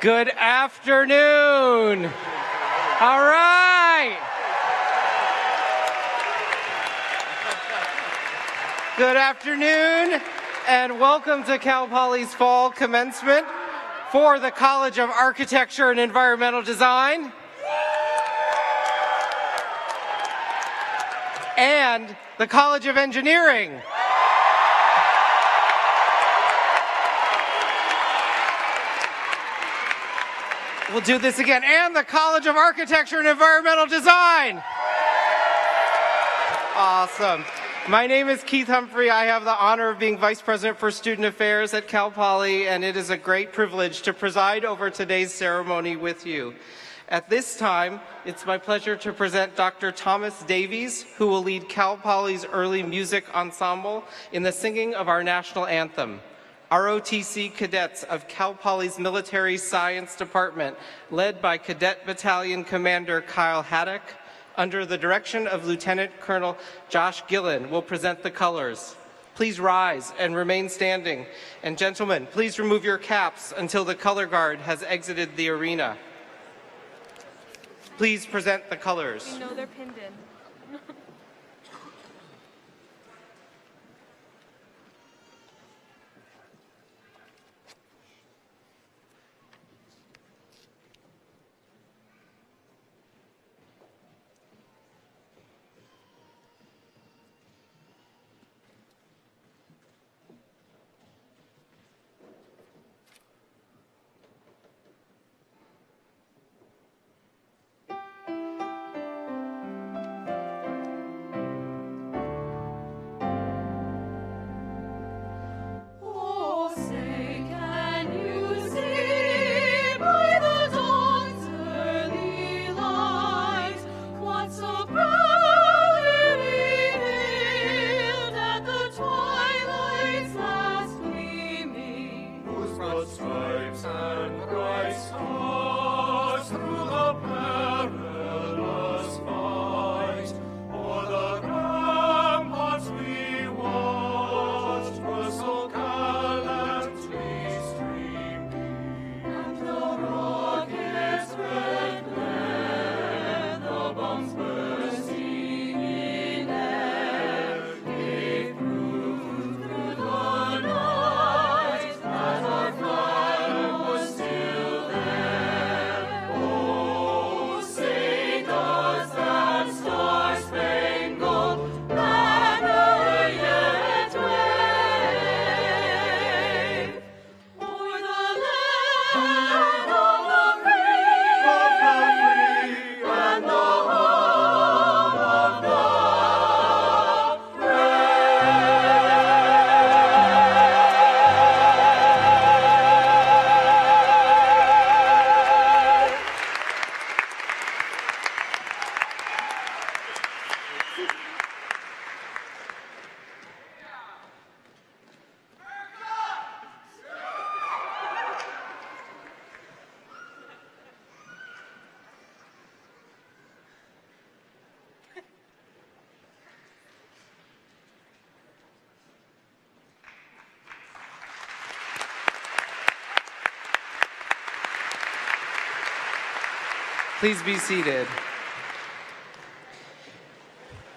Good afternoon. All right. Good afternoon, and welcome to Cal Poly's Fall Commencement for the College of Architecture and Environmental Design and the College of Engineering. We'll do this again. And the College of Architecture and Environmental Design. Awesome. My name is Keith Humphrey. I have the honor of being Vice President for Student Affairs at Cal Poly, and it is a great privilege to preside over today's ceremony with you. At this time, it's my pleasure to present Dr. Thomas Davies, who will lead Cal Poly's early music ensemble in the singing of our national anthem. ROTC cadets of Cal Poly's Military Science Department, led by Cadet Battalion Commander Kyle Haddock, under the direction of Lieutenant Colonel Josh Gillen, will present the colors. Please rise and remain standing. And gentlemen, please remove your caps until the color guard has exited the arena. Please present the colors. You know they're pinned in. Please be seated.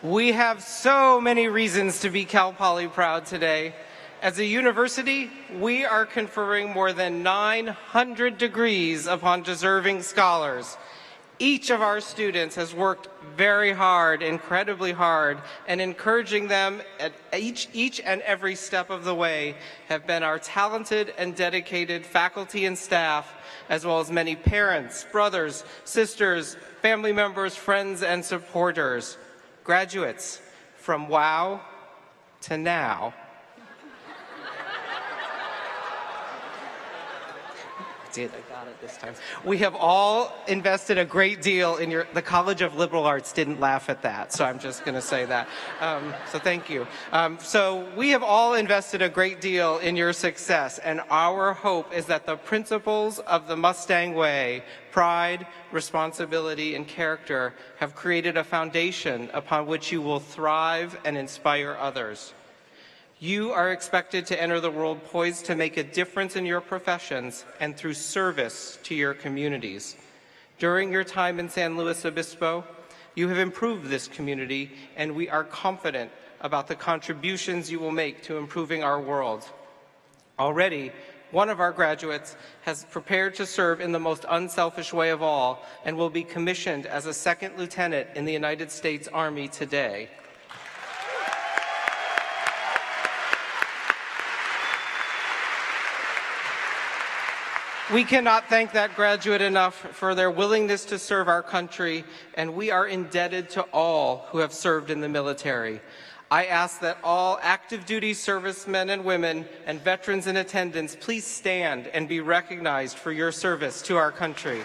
We have so many reasons to be Cal Poly proud today. As a university, we are conferring more than 900 degrees upon deserving scholars. Each of our students has worked very hard, incredibly hard, and encouraging them at each and every step of the way have been our talented and dedicated faculty and staff, as well as many parents, brothers, sisters, family members, friends, and supporters. Graduates, from wow to now. I got it this time. We have all invested a great deal in the College of Liberal Arts didn't laugh at that, so I'm just going to say that. So thank you. So we have all invested a great deal in your success, and our hope is that the principles of the Mustang Way, pride, responsibility, and character, have created a foundation upon which you will thrive and inspire others. You are expected to enter the world poised to make a difference in your professions and through service to your communities. During your time in San Luis Obispo, you have improved this community, and we are confident about the contributions you will make to improving our world. Already, one of our graduates has prepared to serve in the most unselfish way of all and will be commissioned as a second lieutenant in the United States Army today. We cannot thank that graduate enough for their willingness to serve our country, and we are indebted to all who have served in the military. I ask that all active duty servicemen and women and veterans in attendance please stand and be recognized for your service to our country.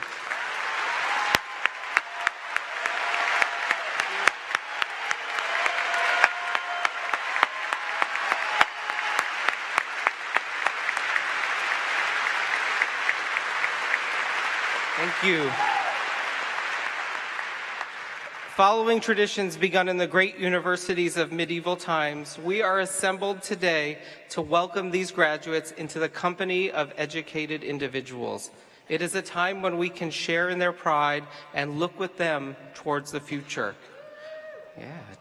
Thank you. Following traditions begun in the great universities of medieval times, we are assembled today to welcome these graduates into the company of educated individuals. It is a time when we can share in their pride and look with them towards the future.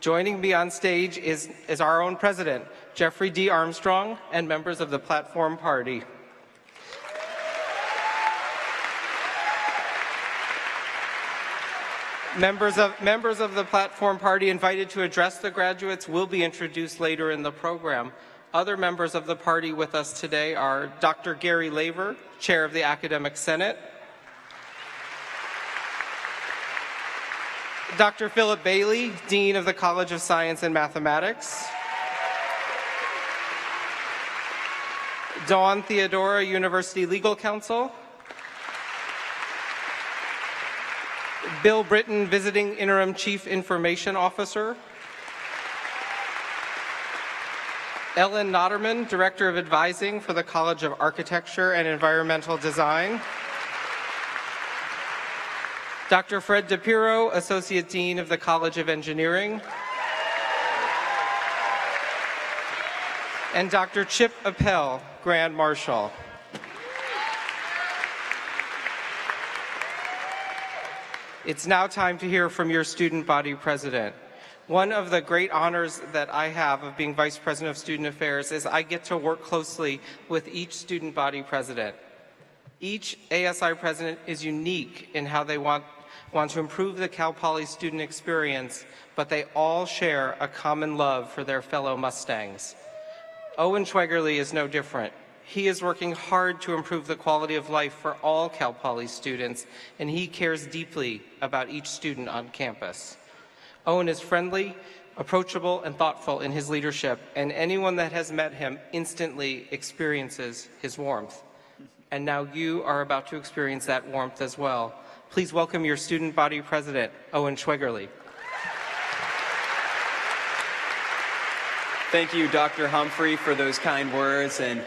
Joining me on stage is our own president, Jeffrey D. Armstrong, and members of the Platform Party. Members of the Platform Party invited to address the graduates will be introduced later in the program. Other members of the party with us today are Dr. Gary Laver, Chair of the Academic Senate, Dr. Philip Bailey, Dean of the College of Science and Mathematics, Dawn Theodora, University Legal Counsel, Bill Britton, Visiting Interim Chief Information Officer, Ellen Notterman, Director of Advising for the College of Architecture and Environmental Design, Dr. Fred DePiro, Associate Dean of the College of Engineering, and Dr. Chip Appel, Grand Marshal. It's now time to hear from your student body president. One of the great honors that I have of being Vice President of Student Affairs is I get to work closely with each student body president. Each ASI president is unique in how they want to improve the Cal Poly student experience, but they all share a common love for their fellow Mustangs. Owen Schwegerle is no different. He is working hard to improve the quality of life for all Cal Poly students, and he cares deeply about each student on campus. Owen is friendly, approachable, and thoughtful in his leadership, and anyone that has met him instantly experiences his warmth. And now you are about to experience that warmth as well. Please welcome your student body president, Owen Schwegerle. Thank you, Dr. Humphrey, for those kind words, and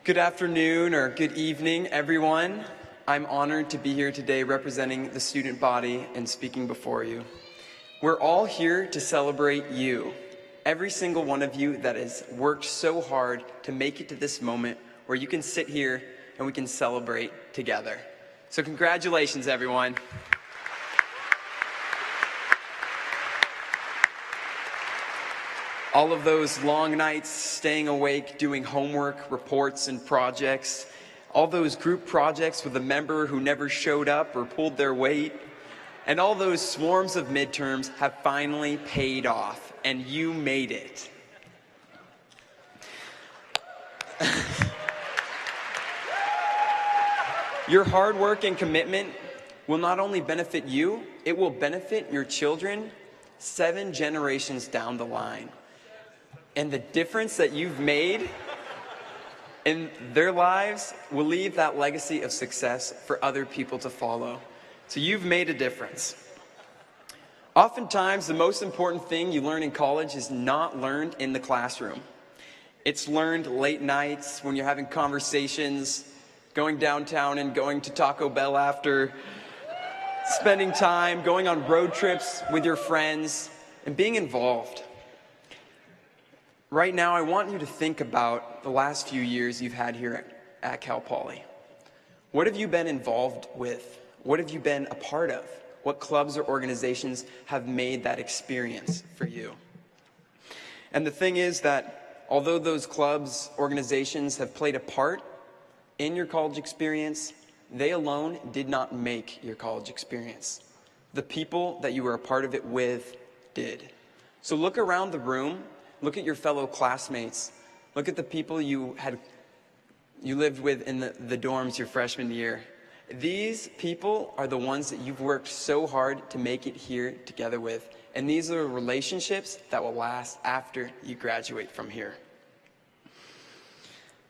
good afternoon or good evening, everyone. I'm honored to be here today representing the student body and speaking before you. We're all here to celebrate you, every single one of you that has worked so hard to make it to this moment where you can sit here and we can celebrate together. So congratulations, everyone. All of those long nights staying awake, doing homework, reports, and projects. All those group projects with a member who never showed up or pulled their weight. And all those swarms of midterms have finally paid off, and you made it. Your hard work and commitment will not only benefit you, it will benefit your children 7 generations down the line. And the difference that you've made in their lives will leave that legacy of success for other people to follow. So you've made a difference. Oftentimes, the most important thing you learn in college is not learned in the classroom. It's learned late nights when you're having conversations, going downtown and going to Taco Bell after, spending time, going on road trips with your friends, and being involved. Right now, I want you to think about the last few years you've had here at Cal Poly. What have you been involved with? What have you been a part of? What clubs or organizations have made that experience for you? And the thing is that although those clubs, organizations have played a part in your college experience, they alone did not make your college experience. The people that you were a part of it with did. So look around the room. Look at your fellow classmates. Look at the people you lived with in the dorms your freshman year. These people are the ones that you've worked so hard to make it here together with. And these are relationships that will last after you graduate from here.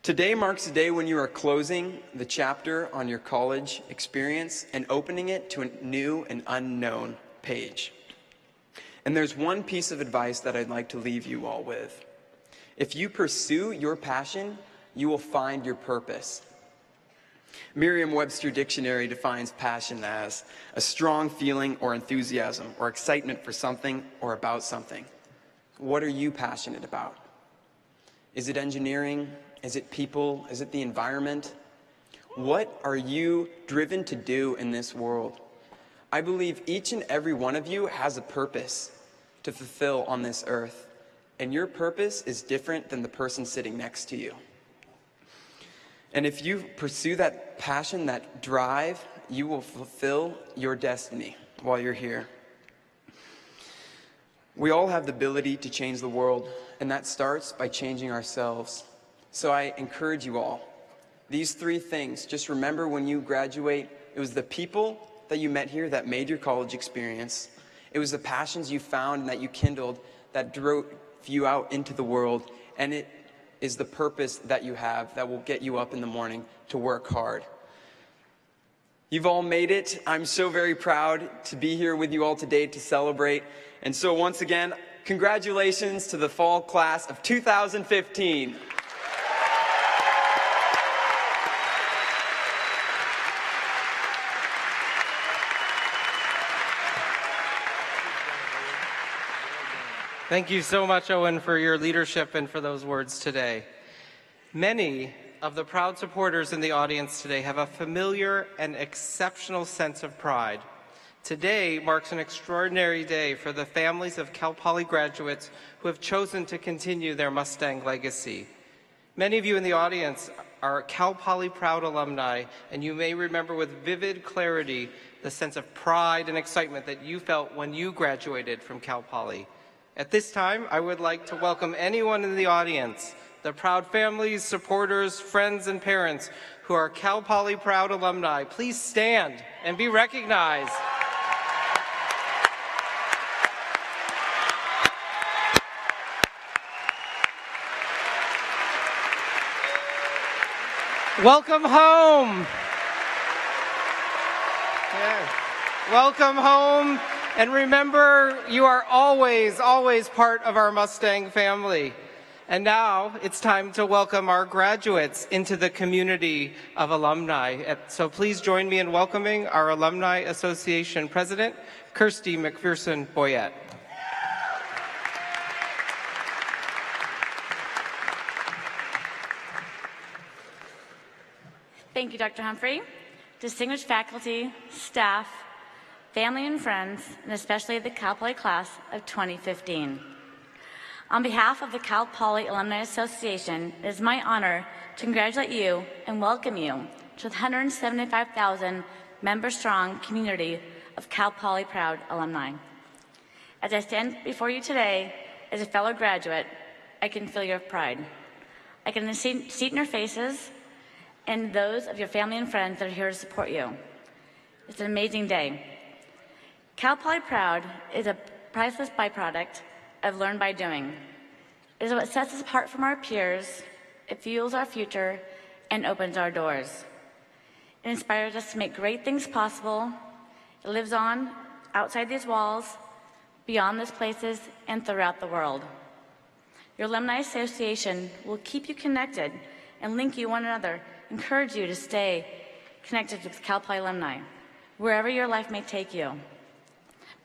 Today marks a day when you are closing the chapter on your college experience and opening it to a new and unknown page. And there's one piece of advice that I'd like to leave you all with. If you pursue your passion, you will find your purpose. Merriam-Webster Dictionary defines passion as a strong feeling or enthusiasm or excitement for something or about something. What are you passionate about? Is it engineering? Is it people? Is it the environment? What are you driven to do in this world? I believe each and every one of you has a purpose to fulfill on this earth, and your purpose is different than the person sitting next to you. And if you pursue that passion, that drive, you will fulfill your destiny while you're here. We all have the ability to change the world, and that starts by changing ourselves. So I encourage you all, these three things, just remember when you graduate, it was the people that you met here that made your college experience. It was the passions you found and that you kindled that drove you out into the world, and it is the purpose that you have that will get you up in the morning to work hard. You've all made it. I'm so very proud to be here with you all today to celebrate. And so once again, congratulations to the fall class of 2015. Thank you so much, Owen, for your leadership and for those words today. Many of the proud supporters in the audience today have a familiar and exceptional sense of pride. Today marks an extraordinary day for the families of Cal Poly graduates who have chosen to continue their Mustang legacy. Many of you in the audience are Cal Poly proud alumni, and you may remember with vivid clarity the sense of pride and excitement that you felt when you graduated from Cal Poly. At this time, I would like to welcome anyone in the audience, the proud families, supporters, friends, and parents who are Cal Poly proud alumni. Please stand and be recognized. Welcome home. Yeah. Welcome home. And remember, you are always, always part of our Mustang family. And now it's time to welcome our graduates into the community of alumni. So please join me in welcoming our Alumni Association President, Kirsty McPherson-Boyette. Thank you, Dr. Humphrey. Distinguished faculty, staff, family and friends, and especially the Cal Poly class of 2015. On behalf of the Cal Poly Alumni Association, it is my honor to congratulate you and welcome you to the 175,000 member-strong community of Cal Poly proud alumni. As I stand before you today as a fellow graduate, I can feel your pride. I can see it in your faces and those of your family and friends that are here to support you. It's an amazing day. Cal Poly Proud is a priceless byproduct of learn by doing. It is what sets us apart from our peers, it fuels our future, and opens our doors. It inspires us to make great things possible. It lives on outside these walls, beyond these places, and throughout the world. Your Alumni Association will keep you connected and link you one another, encourage you to stay connected with Cal Poly alumni, wherever your life may take you.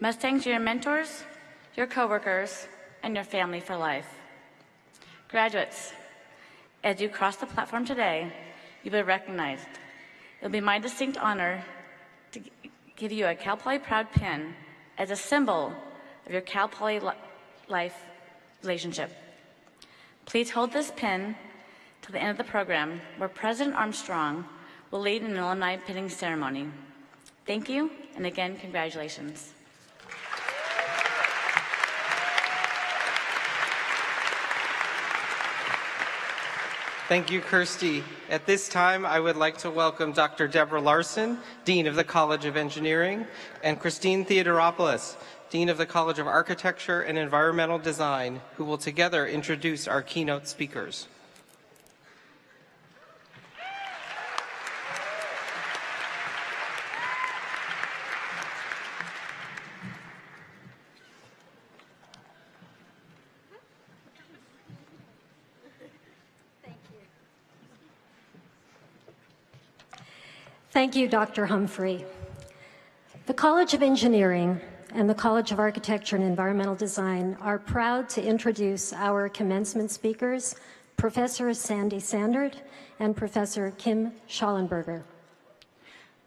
Mustangs are your mentors, your coworkers, and your family for life. Graduates, as you cross the platform today, you'll be recognized. It will be my distinct honor to give you a Cal Poly Proud Pin as a symbol of your Cal Poly life relationship. Please hold this pin till the end of the program, where President Armstrong will lead an alumni pinning ceremony. Thank you, and again, congratulations. Thank you, Kirsty. At this time, I would like to welcome Dr. Deborah Larson, Dean of the College of Engineering, and Christine Theodoropoulos, Dean of the College of Architecture and Environmental Design, who will together introduce our keynote speakers. Thank you, Dr. Humphrey. The College of Engineering and the College of Architecture and Environmental Design are proud to introduce our commencement speakers, Professor Sandy Sandard and Professor Kim Schallenberger.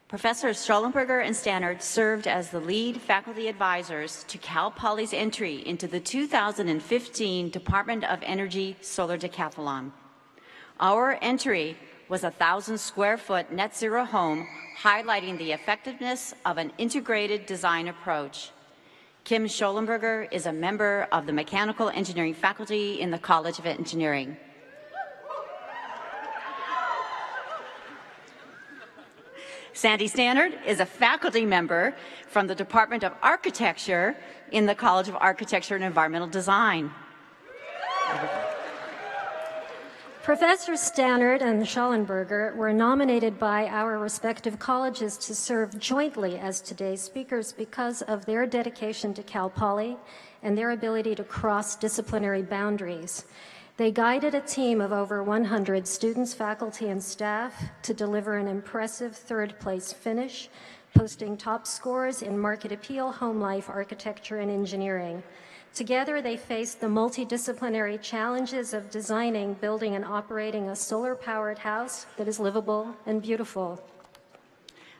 Professors Schallenberger and Stannard served as the lead faculty advisors to Cal Poly's entry into the 2015 Department of Energy Solar Decathlon. Our entry was a 1,000-square-foot net zero home, highlighting the effectiveness of an integrated design approach. Kim Schallenberger is a member of the mechanical engineering faculty in the College of Engineering. Sandy Stannard is a faculty member from the Department of Architecture in the College of Architecture and Environmental Design. Professor Stannard and Schallenberger were nominated by our respective colleges to serve jointly as today's speakers because of their dedication to Cal Poly and their ability to cross disciplinary boundaries. They guided a team of over 100 students, faculty, and staff to deliver an impressive third-place finish, posting top scores in market appeal, home life, architecture, and engineering. Together, they faced the multidisciplinary challenges of designing, building, and operating a solar-powered house that is livable and beautiful.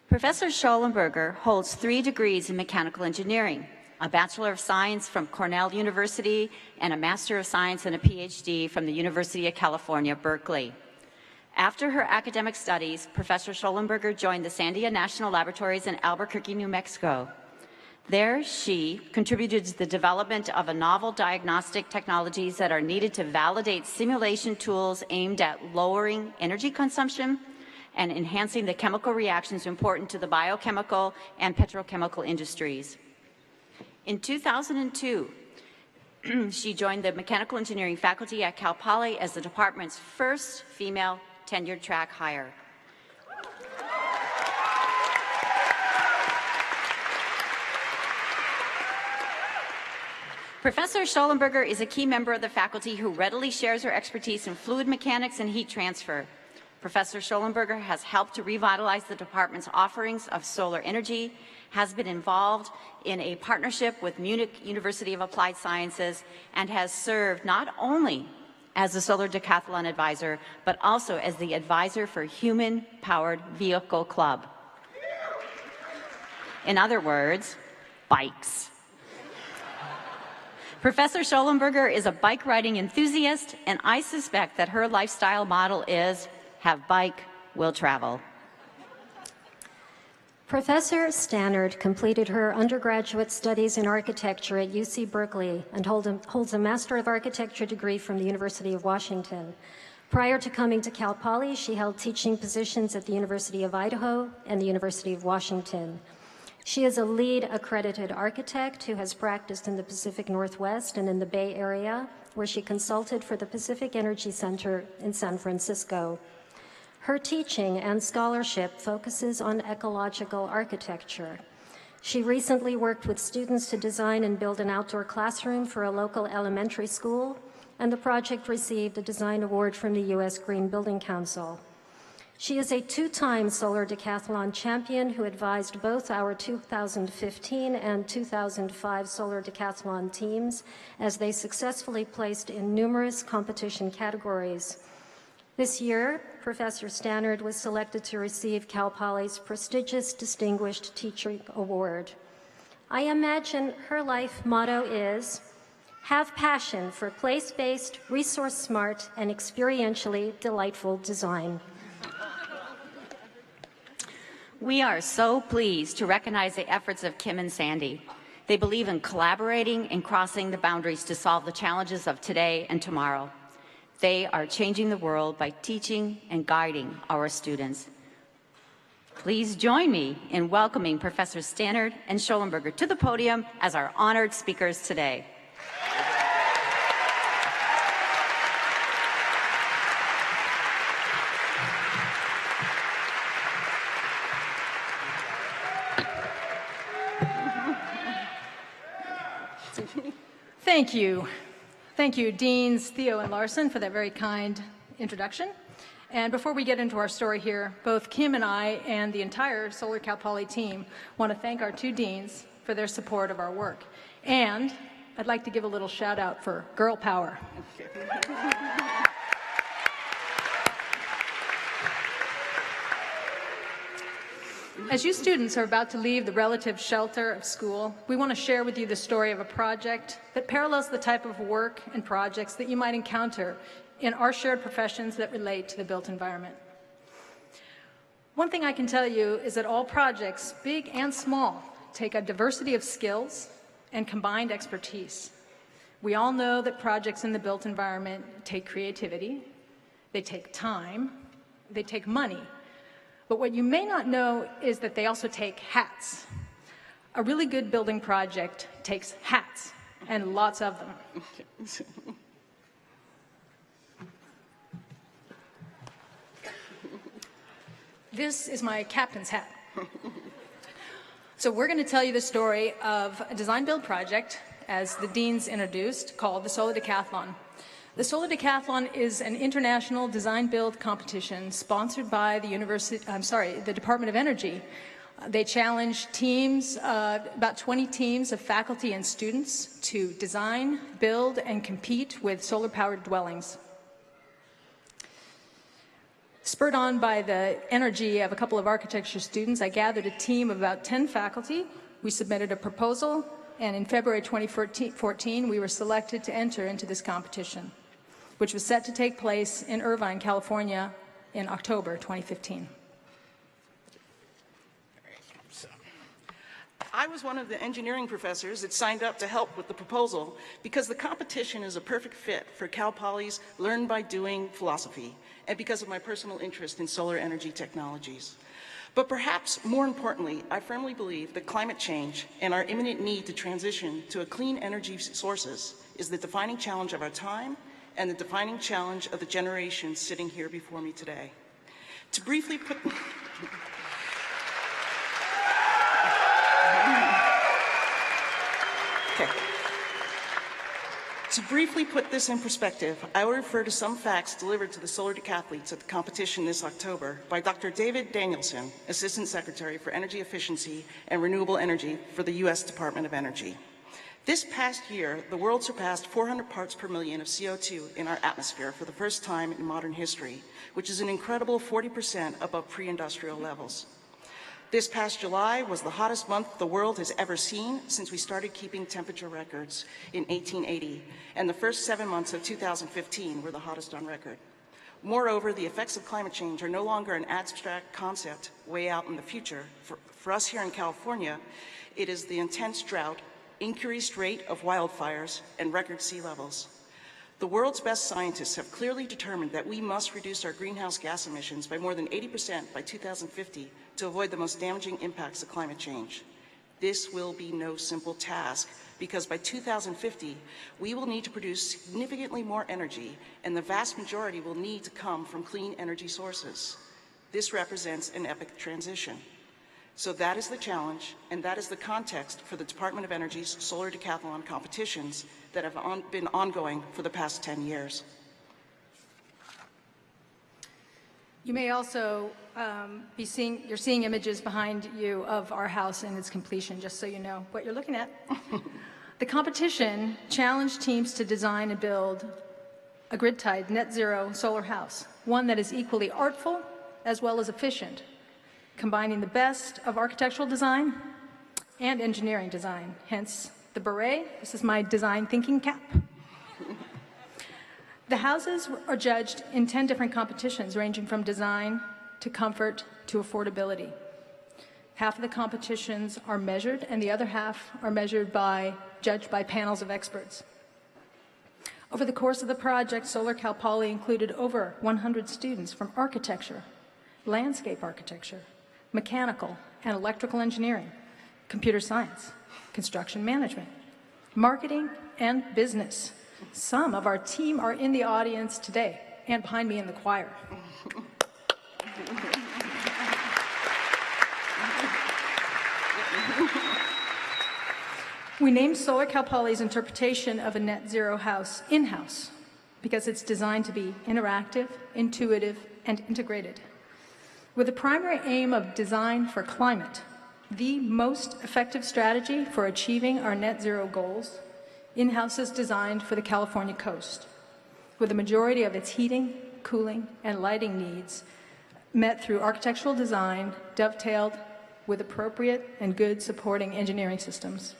Professor Schallenberger holds 3 degrees in mechanical engineering, a Bachelor of Science from Cornell University, and a Master of Science and a PhD from the University of California, Berkeley. After her academic studies, Professor Schallenberger joined the Sandia National Laboratories in Albuquerque, New Mexico. There, she contributed to the development of a novel diagnostic technologies that are needed to validate simulation tools aimed at lowering energy consumption and enhancing the chemical reactions important to the biochemical and petrochemical industries. In 2002, she joined the mechanical engineering faculty at Cal Poly as the department's first female tenured track hire. Professor Schallenberger is a key member of the faculty who readily shares her expertise in fluid mechanics and heat transfer. Professor Schallenberger has helped to revitalize the department's offerings of solar energy, has been involved in a partnership with Munich University of Applied Sciences, and has served not only as the Solar Decathlon advisor, but also as the advisor for Human Powered Vehicle Club. In other words, bikes. Professor Schallenberger is a bike riding enthusiast, and I suspect that her lifestyle model is have bike, will travel. Professor Stannard completed her undergraduate studies in architecture at UC Berkeley and holds a Master of Architecture degree from the University of Washington. Prior to coming to Cal Poly, she held teaching positions at the University of Idaho and the University of Washington. She is a LEED accredited architect who has practiced in the Pacific Northwest and in the Bay Area, where she consulted for the Pacific Energy Center in San Francisco. Her teaching and scholarship focuses on ecological architecture. She recently worked with students to design and build an outdoor classroom for a local elementary school, and the project received a design award from the U.S. Green Building Council. She is a two-time solar decathlon champion who advised both our 2015 and 2005 solar decathlon teams as they successfully placed in numerous competition categories. This year, Professor Stannard was selected to receive Cal Poly's prestigious Distinguished Teacher Award. I imagine her life motto is, have passion for place-based, resource-smart, and experientially delightful design. We are so pleased to recognize the efforts of Kim and Sandy. They believe in collaborating and crossing the boundaries to solve the challenges of today and tomorrow. They are changing the world by teaching and guiding our students. Please join me in welcoming Professor Stannard and Schollenberger to the podium as our honored speakers today. Thank you. Thank you, Deans Theo and Larson, for that very kind introduction. And before we get into our story here, both Kim and I and the entire Solar Cal Poly team want to thank our two deans for their support of our work. And I'd like to give a little shout out for Girl Power. As you students are about to leave the relative shelter of school, we want to share with you the story of a project that parallels the type of work and projects that you might encounter in our shared professions that relate to the built environment. One thing I can tell you is that all projects, big and small, take a diversity of skills and combined expertise. We all know that projects in the built environment take creativity, they take time, they take money. But what you may not know is that they also take hats. A really good building project takes hats, and lots of them. This is my captain's hat. So we're going to tell you the story of a design-build project, as the deans introduced, called the Solar Decathlon. The Solar Decathlon is an international design-build competition sponsored by the Department of Energy. They challenge teams, about 20 teams of faculty and students, to design, build, and compete with solar-powered dwellings. Spurred on by the energy of a couple of architecture students, I gathered a team of about 10 faculty. We submitted a proposal, and in February 2014, we were selected to enter into this competition, which was set to take place in Irvine, California in October 2015. I was one of the engineering professors that signed up to help with the proposal because the competition is a perfect fit for Cal Poly's Learn by Doing philosophy and because of my personal interest in solar energy technologies. But perhaps more importantly, I firmly believe that climate change and our imminent need to transition to a clean energy sources is the defining challenge of our time and the defining challenge of the generation sitting here before me today. To briefly put To briefly put this in perspective, I will refer to some facts delivered to the solar decathletes at the competition this October by Dr. David Danielson, Assistant Secretary for Energy Efficiency and Renewable Energy for the U.S. Department of Energy. This past year, the world surpassed 400 parts per million of CO2 in our atmosphere for the first time in modern history, which is an incredible 40% above pre-industrial levels. This past July was the hottest month the world has ever seen since we started keeping temperature records in 1880, and the first 7 months of 2015 were the hottest on record. Moreover, the effects of climate change are no longer an abstract concept way out in the future. For us here in California, it is the intense drought, increased rate of wildfires, and record sea levels. The world's best scientists have clearly determined that we must reduce our greenhouse gas emissions by more than 80% by 2050 to avoid the most damaging impacts of climate change. This will be no simple task because by 2050, we will need to produce significantly more energy, and the vast majority will need to come from clean energy sources. This represents an epic transition. So that is the challenge, and that is the context for the Department of Energy's Solar Decathlon competitions that have been ongoing for the past 10 years. You may also you're seeing images behind you of our house and its completion, just so you know what you're looking at. The competition challenged teams to design and build a grid-tied net zero solar house, one that is equally artful as well as efficient, combining the best of architectural design and engineering design, hence the beret. This is my design thinking cap. The houses are judged in 10 different competitions, ranging from design to comfort to affordability. Half of the competitions are measured, and the other half are judged by panels of experts. Over the course of the project, Solar Cal Poly included over 100 students from architecture, landscape architecture, mechanical and electrical engineering, computer science, construction management, marketing, and business. Some of our team are in the audience today and behind me in the choir. We named Solar Cal Poly's interpretation of a net zero house in-house because it's designed to be interactive, intuitive, and integrated. With the primary aim of design for climate, the most effective strategy for achieving our net zero goals, in-house is designed for the California coast, with the majority of its heating, cooling, and lighting needs met through architectural design dovetailed with appropriate and good supporting engineering systems.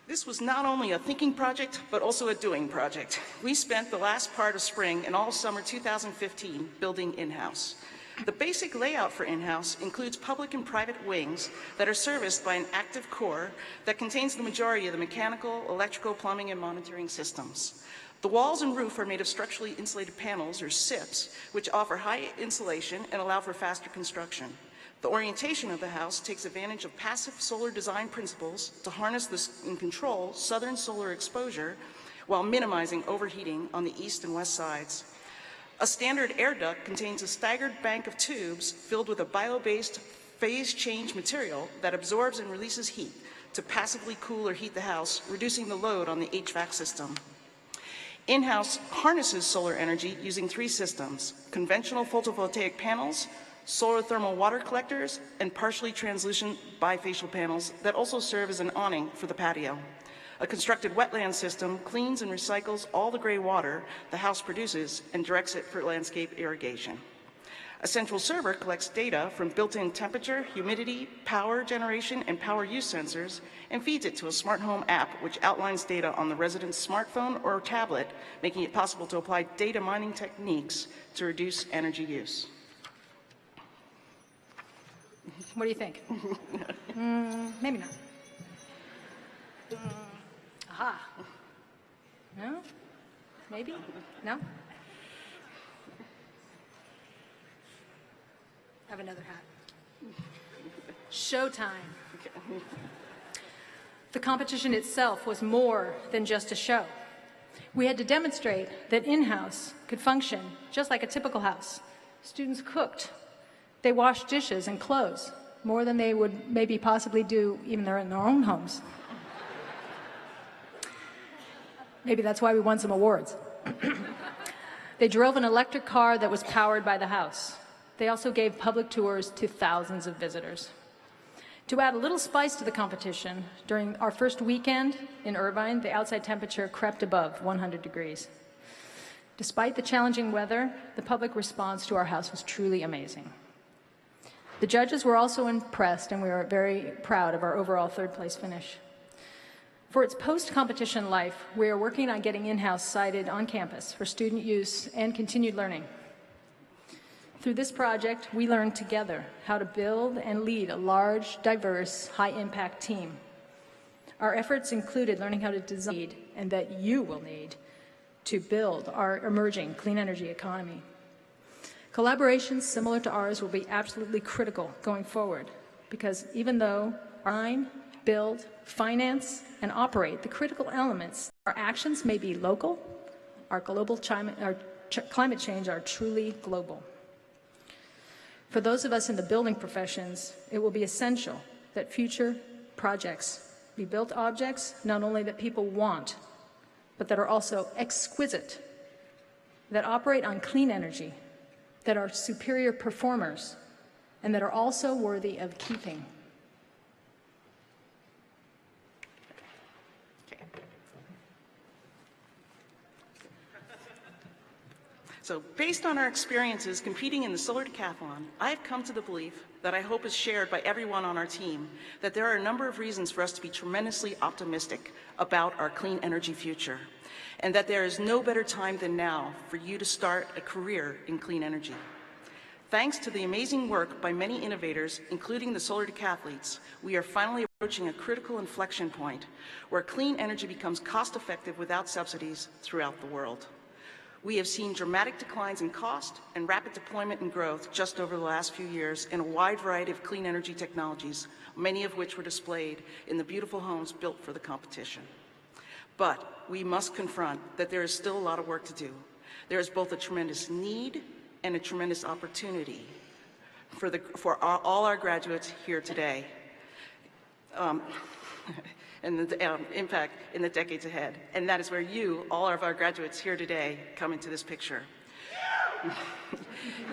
This was not only a thinking project, but also a doing project. We spent the last part of spring and all summer 2015 building in-house. The basic layout for in-house includes public and private wings that are serviced by an active core that contains the majority of the mechanical, electrical, plumbing, and monitoring systems. The walls and roof are made of structurally insulated panels, or SIPs, which offer high insulation and allow for faster construction. The orientation of the house takes advantage of passive solar design principles to harness and control southern solar exposure while minimizing overheating on the east and west sides. A standard air duct contains a staggered bank of tubes filled with a bio-based phase change material that absorbs and releases heat to passively cool or heat the house, reducing the load on the HVAC system. In-house harnesses solar energy using 3 systems: conventional photovoltaic panels, solar thermal water collectors, and partially translucent bifacial panels that also serve as an awning for the patio. A constructed wetland system cleans and recycles all the gray water the house produces and directs it for landscape irrigation. A central server collects data from built-in temperature, humidity, power generation, and power use sensors and feeds it to a smart home app which outlines data on the resident's smartphone or tablet, making it possible to apply data mining techniques to reduce energy use. What do you think? Maybe not. Aha. No? Maybe? No? Have another hat. Showtime. The competition itself was more than just a show. We had to demonstrate that in-house could function just like a typical house. Students cooked. They washed dishes and clothes more than they would maybe possibly do even in their own homes. Maybe that's why we won some awards. They drove an electric car that was powered by the house. They also gave public tours to thousands of visitors. To add a little spice to the competition, during our first weekend in Irvine, the outside temperature crept above 100 degrees. Despite the challenging weather, the public response to our house was truly amazing. The judges were also impressed, and we were very proud of our overall third-place finish. For its post-competition life, we are working on getting in-house sited on campus for student use and continued learning. Through this project, we learned together how to build and lead a large, diverse, high-impact team. Our efforts included learning how to design and that you will need to build our emerging clean energy economy. Collaborations similar to ours will be absolutely critical going forward, because even though design, build, finance, and operate the critical elements, our actions may be local, our climate change are truly global. For those of us in the building professions, it will be essential that future projects be built objects not only that people want, but but that are also exquisite, that operate on clean energy, that are superior performers, and that are also worthy of keeping. So based on our experiences competing in the solar decathlon, I have come to the belief that I hope is shared by everyone on our team that there are a number of reasons for us to be tremendously optimistic about our clean energy future, and that there is no better time than now for you to start a career in clean energy. Thanks to the amazing work by many innovators, including the solar decathletes, we are finally approaching a critical inflection point where clean energy becomes cost-effective without subsidies throughout the world. We have seen dramatic declines in cost and rapid deployment and growth just over the last few years in a wide variety of clean energy technologies, many of which were displayed in the beautiful homes built for the competition. But we must confront that there is still a lot of work to do. There is both a tremendous need and a tremendous opportunity for all our graduates here today. And the impact in the decades ahead. And that is where you, all of our graduates here today, come into this picture.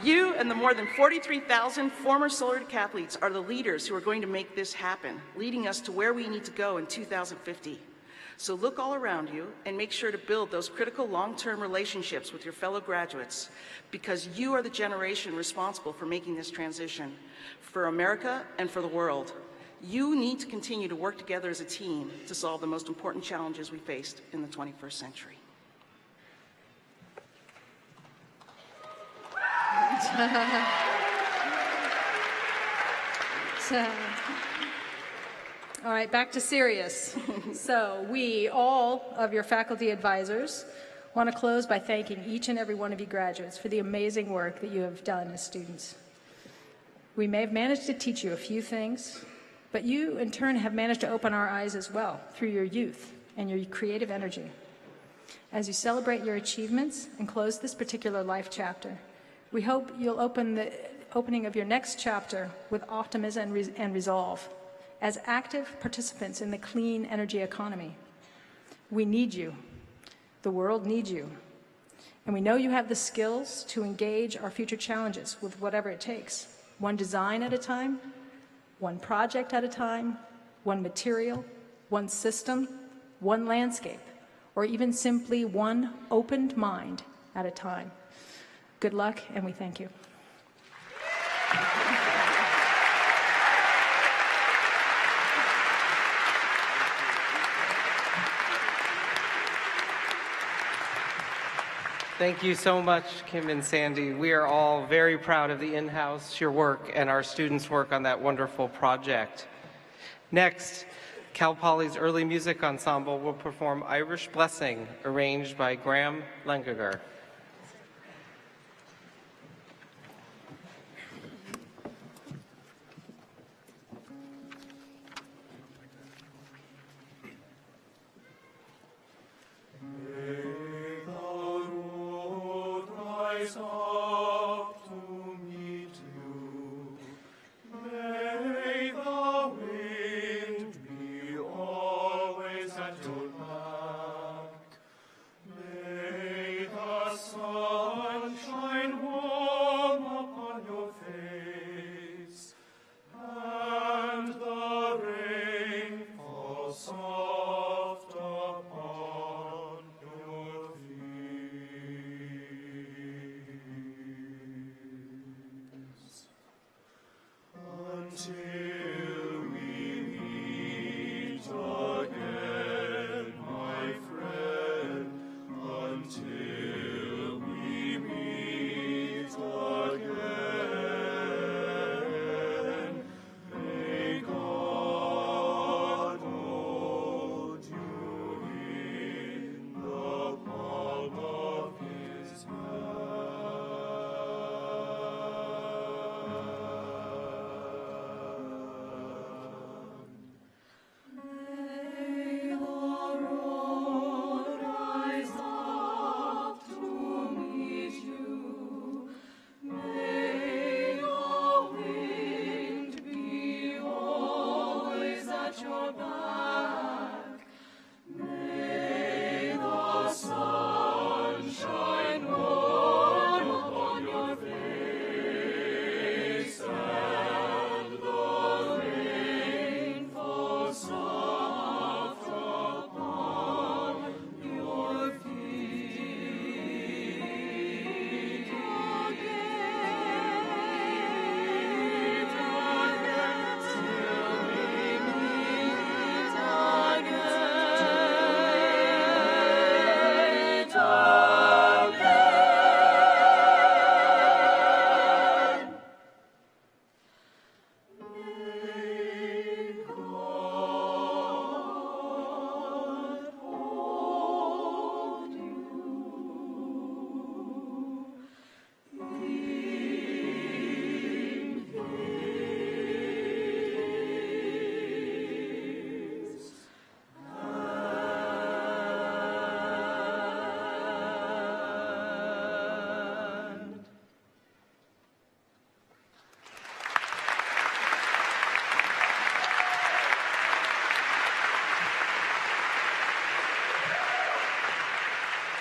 You and the more than 43,000 former solar decathletes are the leaders who are going to make this happen, leading us to where we need to go in 2050. So look all around you and make sure to build those critical long-term relationships with your fellow graduates, because you are the generation responsible for making this transition for America and for the world. You need to continue to work together as a team to solve the most important challenges we faced in the 21st century. All right, back to serious. So we, all of your faculty advisors, want to close by thanking each and every one of you graduates for the amazing work that you have done as students. We may have managed to teach you a few things, but you, in turn, have managed to open our eyes as well through your youth and your creative energy. As you celebrate your achievements and close this particular life chapter, we hope you'll open the opening of your next chapter with optimism and resolve as active participants in the clean energy economy. We need you. The world needs you. And we know you have the skills to engage our future challenges with whatever it takes, one design at a time, one project at a time, one material, one system, one landscape, or even simply one opened mind at a time. Good luck, and we thank you. Thank you so much, Kim and Sandy. We are all very proud of the in-house, your work, and our students' work on that wonderful project. Next, Cal Poly's Early Music Ensemble will perform Irish Blessing, arranged by Graham Lengager.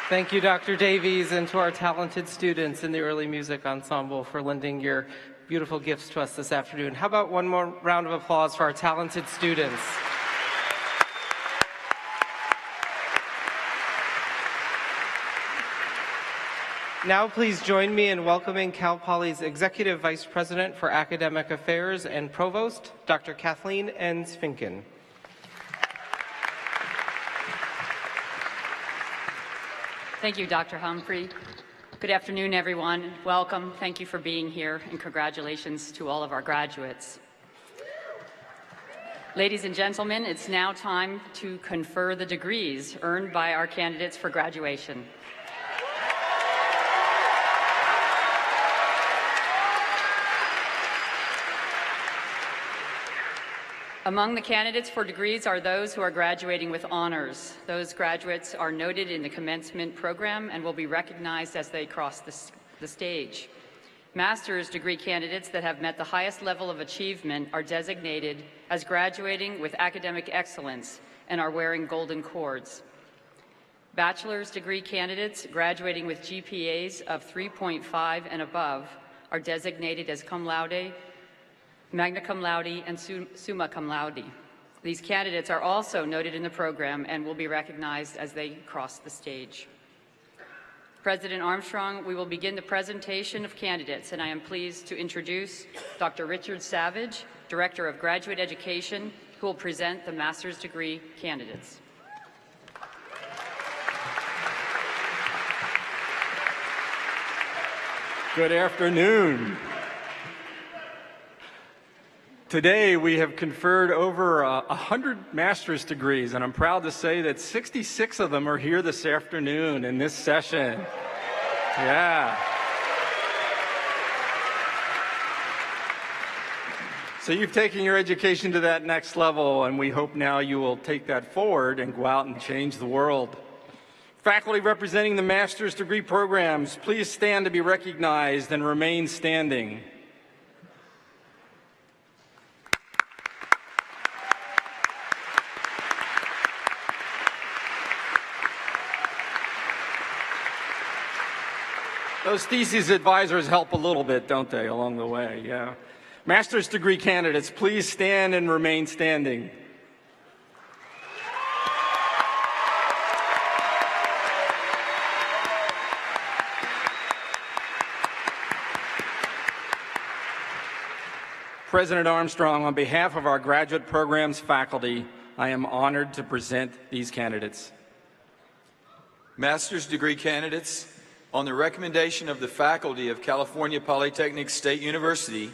Thank you, Dr. Davies, and to our talented students in the early music ensemble for lending your beautiful gifts to us this afternoon. How about one more round of applause for our talented students? Now please join me in welcoming Cal Poly's Executive Vice President for Academic Affairs and Provost, Dr. Kathleen N. Sfinken. Thank you, Dr. Humphrey. Good afternoon, everyone. Welcome. Thank you for being here, and congratulations to all of our graduates. Ladies and gentlemen, it's now time to confer the degrees earned by our candidates for graduation. Among the candidates for degrees are those who are graduating with honors. Those graduates are noted in the commencement program and will be recognized as they cross the stage. Master's degree candidates that have met the highest level of achievement are designated as graduating with academic excellence and are wearing golden cords. Bachelor's degree candidates graduating with GPAs of 3.5 and above are designated as cum laude, magna cum laude, and summa cum laude. These candidates are also noted in the program and will be recognized as they cross the stage. President Armstrong, we will begin the presentation of candidates, and I am pleased to introduce Dr. Richard Savage, Director of Graduate Education, who will present the master's degree candidates. Good afternoon. Today we have conferred over 100 master's degrees, and I'm proud to say that 66 of them are here this afternoon in this session. Yeah. So you've taken your education to that next level, and we hope now you will take that forward and go out and change the world. Faculty representing the master's degree programs, please stand to be recognized and remain standing. Those thesis advisors help a little bit, don't they, along the way? Yeah. Master's degree candidates, please stand and remain standing. President Armstrong, on behalf of our graduate programs faculty, I am honored to present these candidates. Master's degree candidates, on the recommendation of the faculty of California Polytechnic State University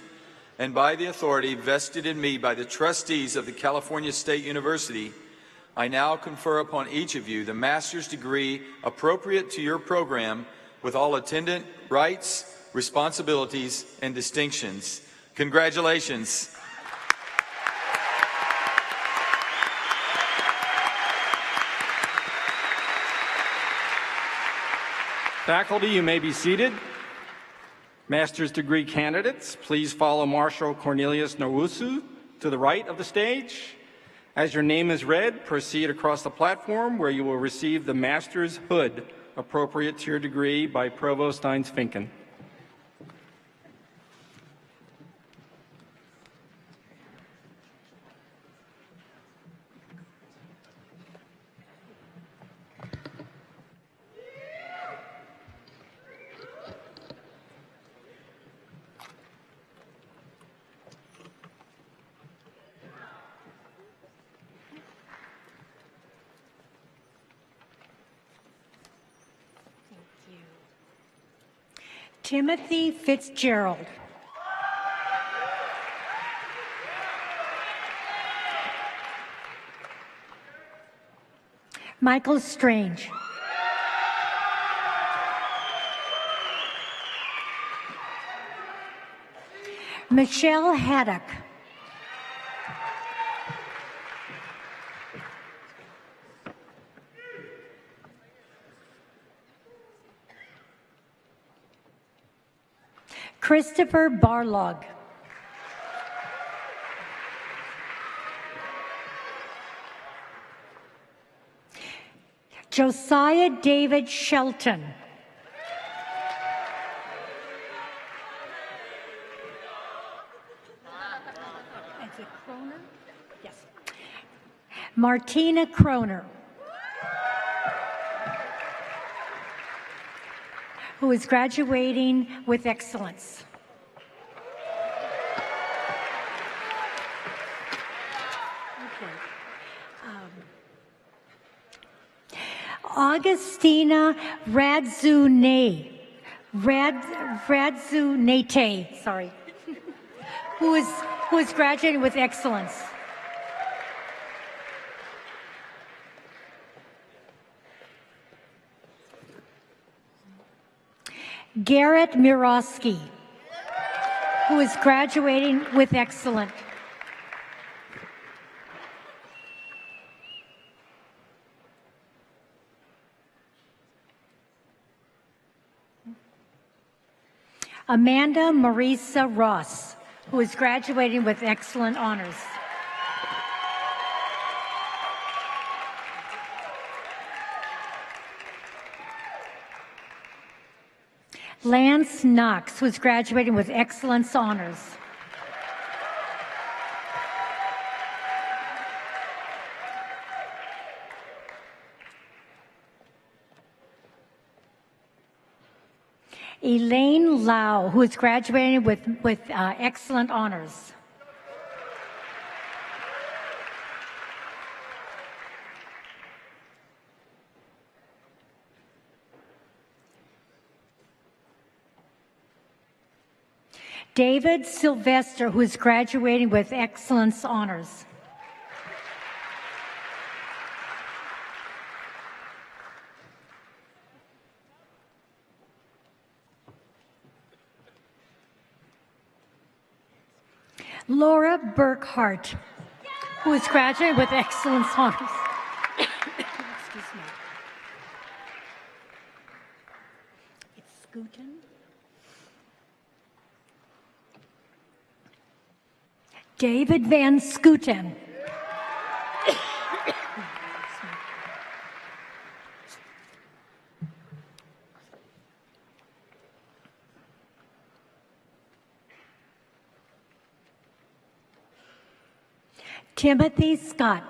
and by the authority vested in me by the trustees of the California State University, I now confer upon each of you the master's degree appropriate to your program with all attendant rights, responsibilities, and distinctions. Congratulations. Faculty, you may be seated. Master's degree candidates, please follow Marshal Cornelius Nowusu to the right of the stage. As your name is read, proceed across the platform where you will receive the master's hood appropriate to your degree by Provost Finken. Timothy Fitzgerald. Michael Strange. Michelle Haddock. Christopher Barlog. Josiah David Shelton. Is it Kroner? Yes. Martina Kroner, who is graduating with excellence. Augustina Radzunate, sorry, who is graduating with excellence. Garrett Mirosky, who is graduating with excellence. Amanda Marisa Ross, who is graduating with excellent honors. Lance Knox, who is graduating with excellence honors. Elaine Lau, who is graduating with excellent honors. David Sylvester, who is graduating with excellence honors. Laura Burkhart, who is graduating with excellence honors. Excuse me. It's Scooten. David Van Scooten. Timothy Scott.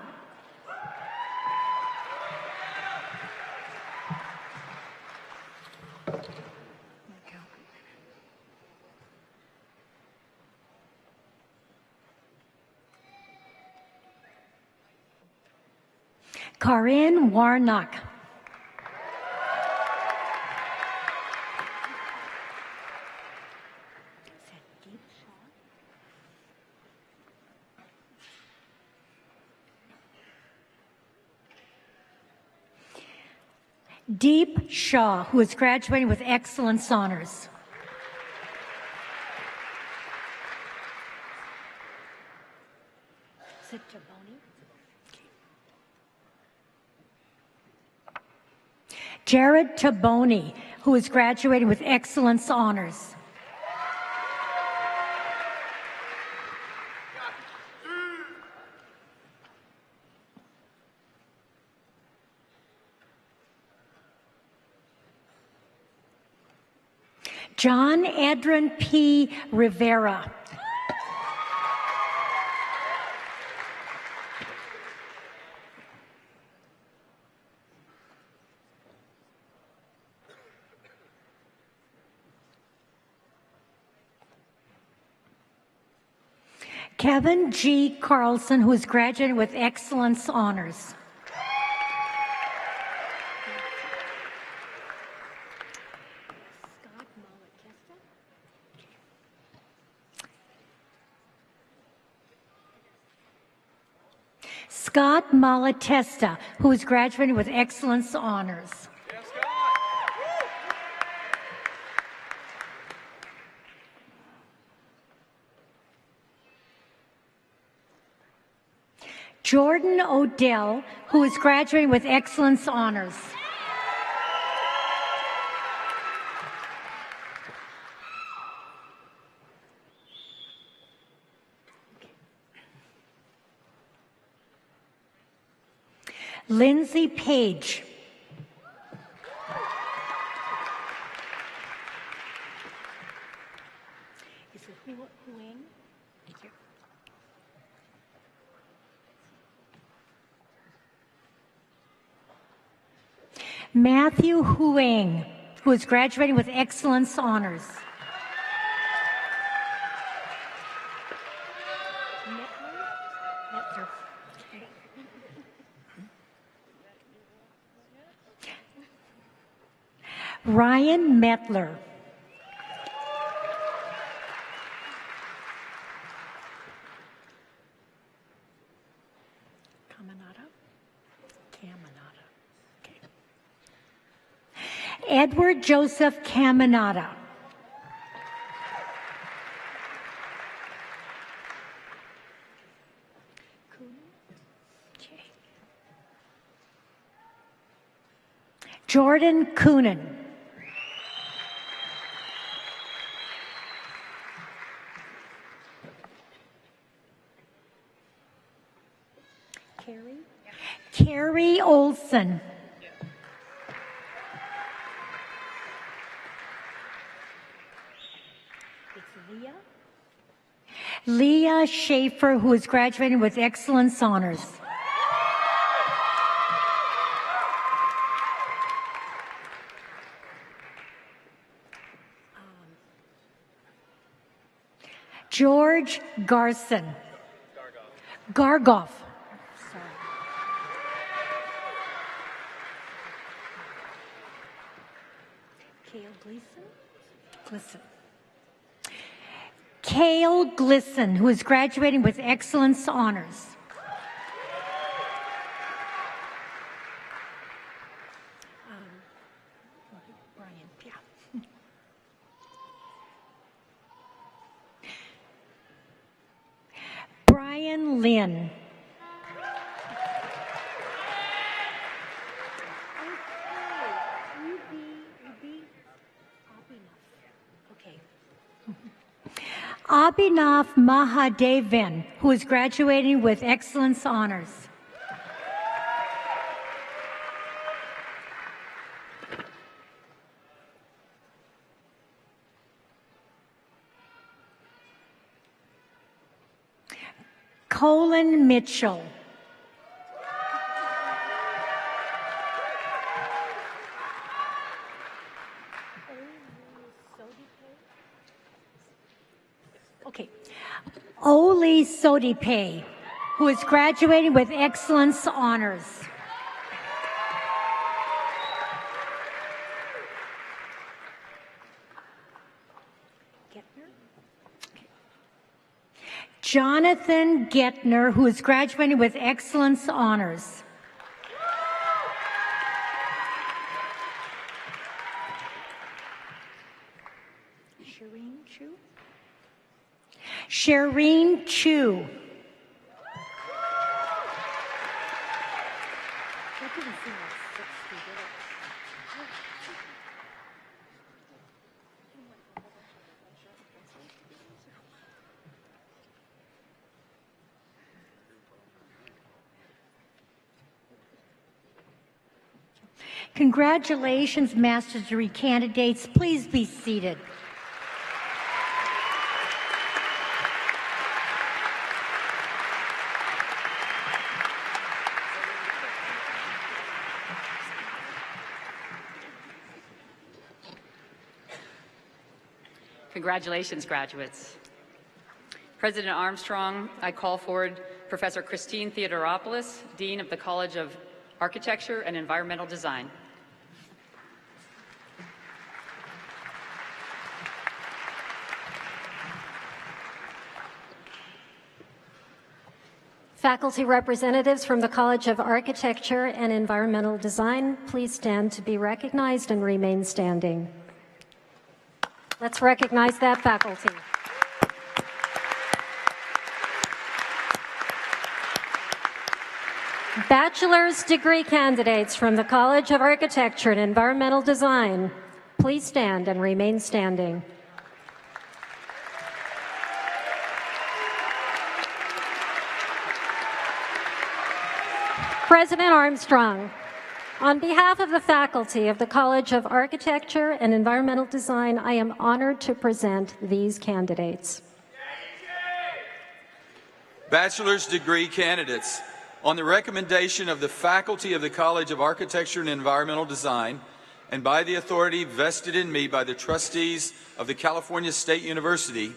Karin Warnock. Deep Shaw, who is graduating with excellence honors. Is it Taboni? Jared Taboni, who is graduating with excellence honors. John Edrin P. Rivera. Kevin G. Carlson, who is graduating with excellence honors. Scott Malatesta, who is graduating with excellence honors. Jordan Odell, who is graduating with excellence honors. Lindsay Page. Is it Huang? Thank you. Matthew Huang, who is graduating with excellence honors. Ryan Metler. Okay. Edward Joseph Caminata. Okay. Jordan Coonan. Carrie Olson. It's Leah Schaefer, who is graduating with excellence honors. George Garson. Gargoff. Glisson. Cale Glisson, who is graduating with excellence honors. Brian, yeah. Brian Lynn. Abhinav Mahadevan, who is graduating with excellence honors. Colin Mitchell. Okay. Oli Sodipe, who is graduating with excellence honors. Jonathan Getner, who is graduating with excellence honors. Shireen Chu. Congratulations, master's degree candidates. Please be seated. Congratulations, graduates. President Armstrong, I call forward Professor Christine Theodoropoulos, Dean of the College of Architecture and Environmental Design. Faculty representatives from the College of Architecture and Environmental Design, please stand to be recognized and remain standing. Let's recognize that faculty. Bachelor's degree candidates from the College of Architecture and Environmental Design, please stand and remain standing. President Armstrong, On behalf of the faculty of the College of Architecture and Environmental Design, I am honored to present these candidates. Bachelor's degree candidates. On the recommendation of the faculty of the College of Architecture and Environmental Design, and by the authority vested in me by the trustees of the California State University,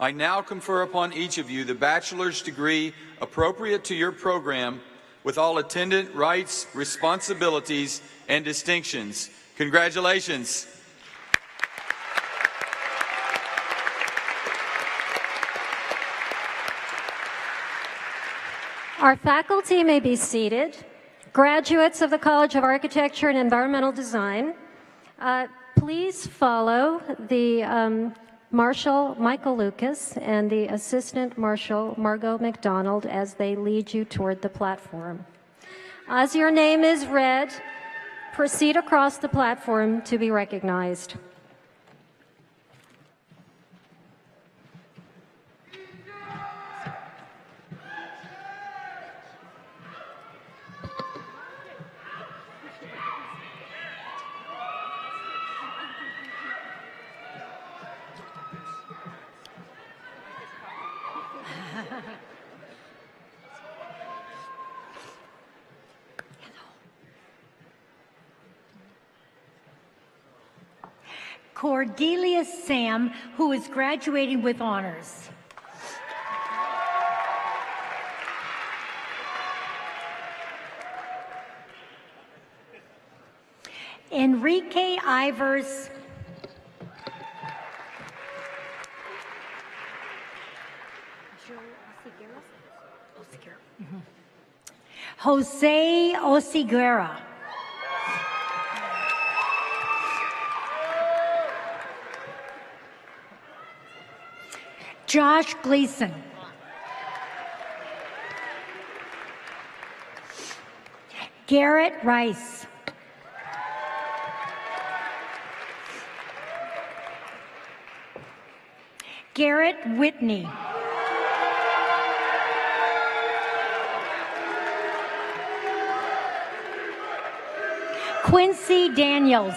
I now confer upon each of you the bachelor's degree appropriate to your program with all attendant rights, responsibilities, and distinctions. Congratulations. Our faculty may be seated. Graduates of the College of Architecture and Environmental Design, please follow the Marshal Michael Lucas and the Assistant Marshal Margot McDonald as they lead you toward the platform. As your name is read, proceed across the platform to be recognized. Cordelia Sam, who is graduating with honors. Enrique Ivers. Jose Osiguera. Josh Gleason. Garrett Rice. Garrett Whitney. Quincy Daniels.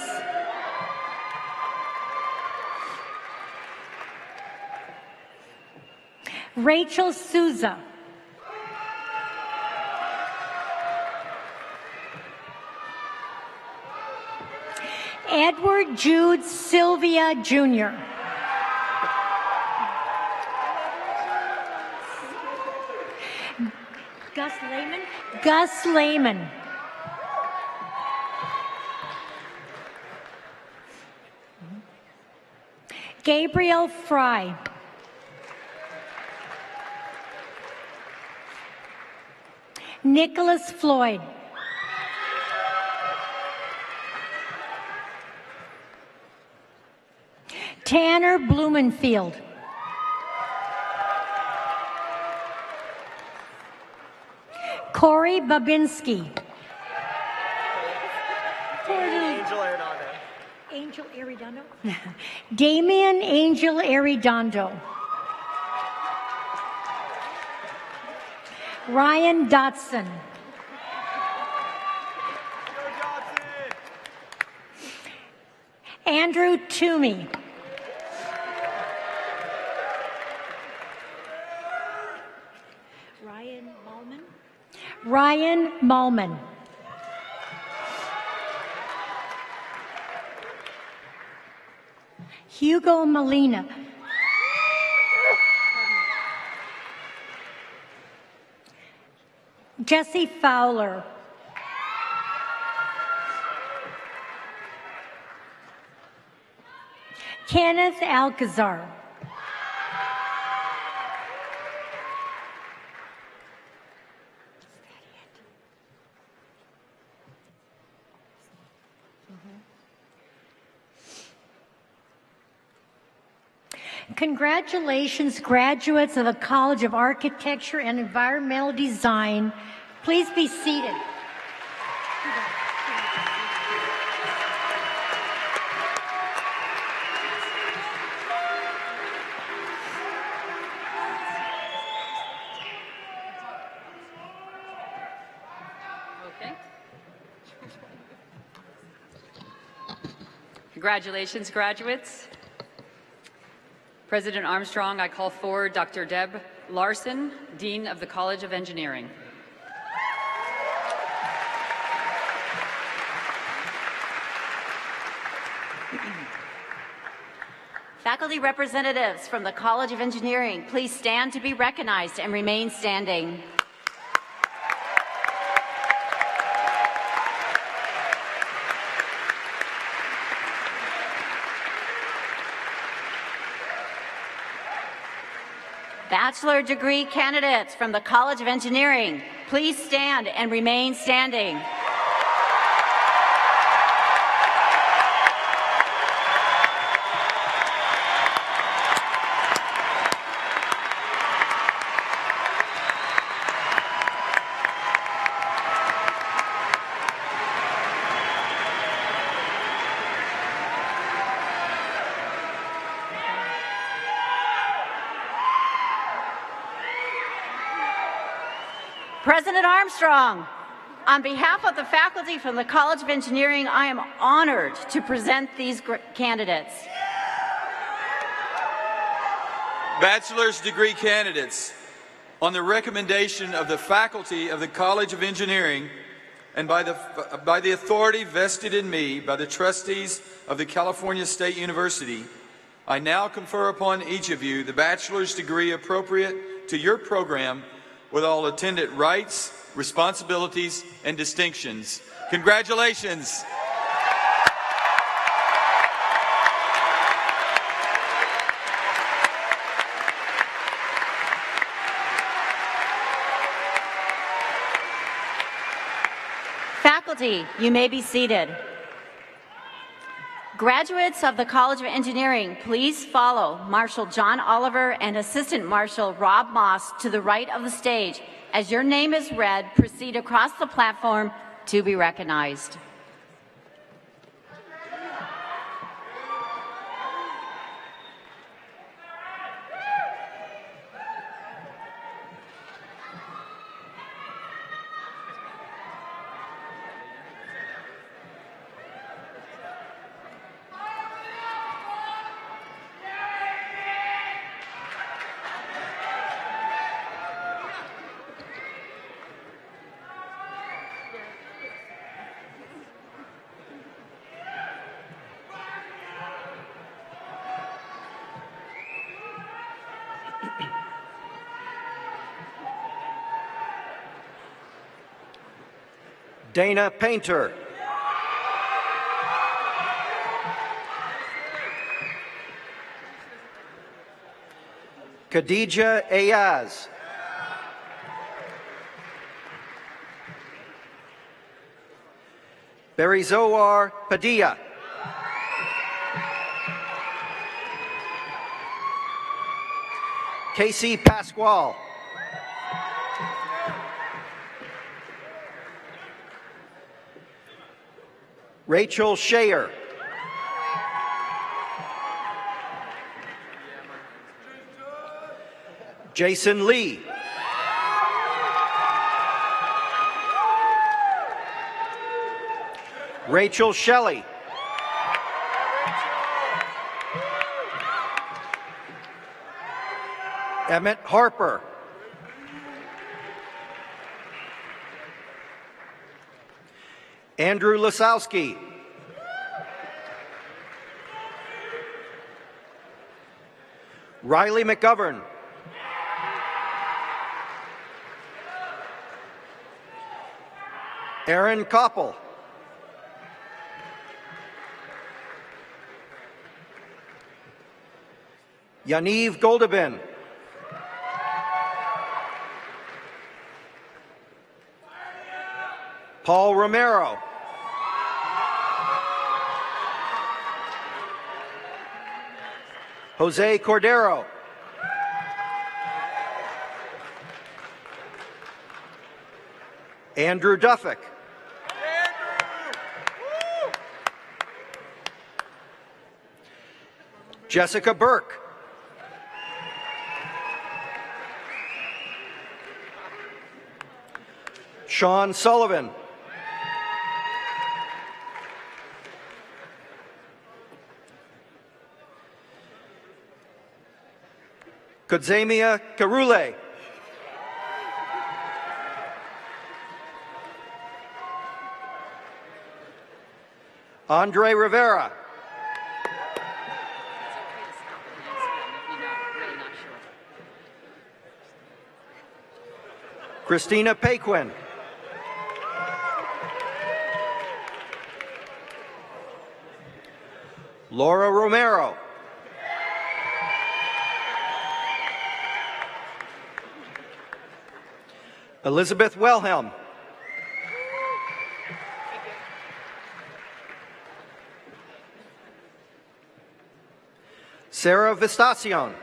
Rachel Souza. Edward Jude Sylvia Jr. Gus Lehman. Gus Lehman. Gabriel Fry. Nicholas Floyd. Tanner Blumenfield. Corey Babinski. Angel Arredondo. Damian Angel Arredondo. Ryan Dotson. Andrew Toomey. Ryan Malman. Ryan Malman. Hugo Molina. Jesse Fowler. Kenneth Alcazar. Congratulations, graduates of the College of Architecture and Environmental Design. Please be seated. Okay. Congratulations, graduates. President Armstrong, I call forward Dr. Deb Larson, Dean of the College of Engineering. Faculty representatives from the College of Engineering, please stand to be recognized and remain standing. Bachelor degree candidates from the College of Engineering, please stand and remain standing. President Armstrong, on behalf of the faculty from the College of Engineering, I am honored to present these candidates. Bachelor's degree candidates, on the recommendation of the faculty of the College of Engineering and by the authority vested in me by the trustees of the California State University, I now confer upon each of you the bachelor's degree appropriate to your program with all attendant rights, responsibilities, and distinctions. Congratulations. Faculty, you may be seated. Graduates of the College of Engineering, please follow Marshal John Oliver and Assistant Marshal Rob Moss to the right of the stage. As your name is read, proceed across the platform to be recognized. Dana Painter. Khadija Ayaz. Berizoar Padilla. Casey Pasquale. Rachel Shayer. Jason Lee. Rachel Shelley. Emmett Harper. Andrew Lasowski. Riley McGovern. Aaron Koppel. Yaniv Goldabin. Paul Romero. Jose Cordero. Andrew Duffick. Jessica Burke. Sean Sullivan. Kudzemia Karule. Andre Rivera. Christina Paquin. Laura Romero. Elizabeth Wilhelm. Sarah Vistacion.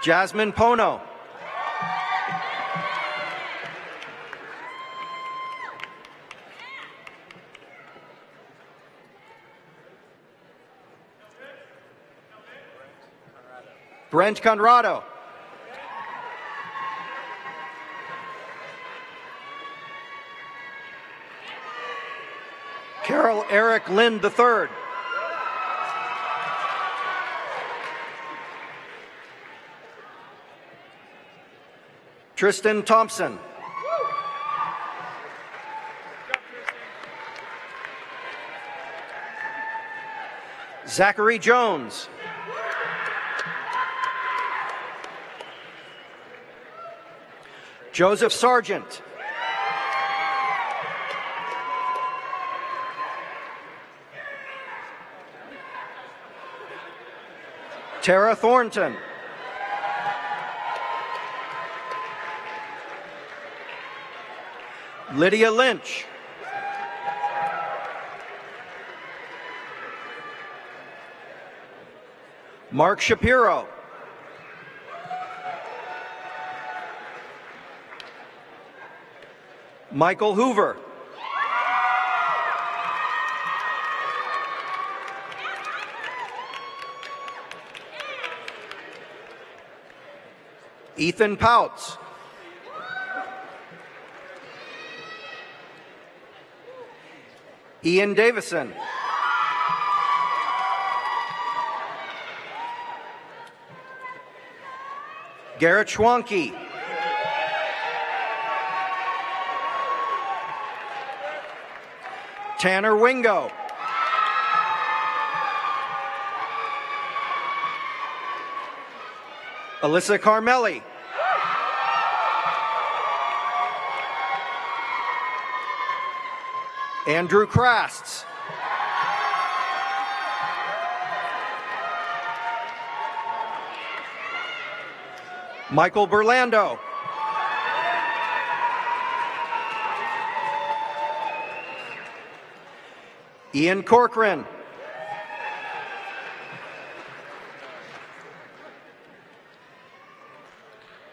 Jasmine Pono. Brent Conrado. Carol Eric Lind III. Tristan Thompson. Zachary Jones. Joseph Sargent. Tara Thornton. Lydia Lynch. Mark Shapiro. Michael Hoover. Ethan Pouts. Ian Davison. Garrett Schwanke. Tanner Wingo. Alyssa Carmelli. Andrew Krasts. Michael Berlando. Ian Corcoran.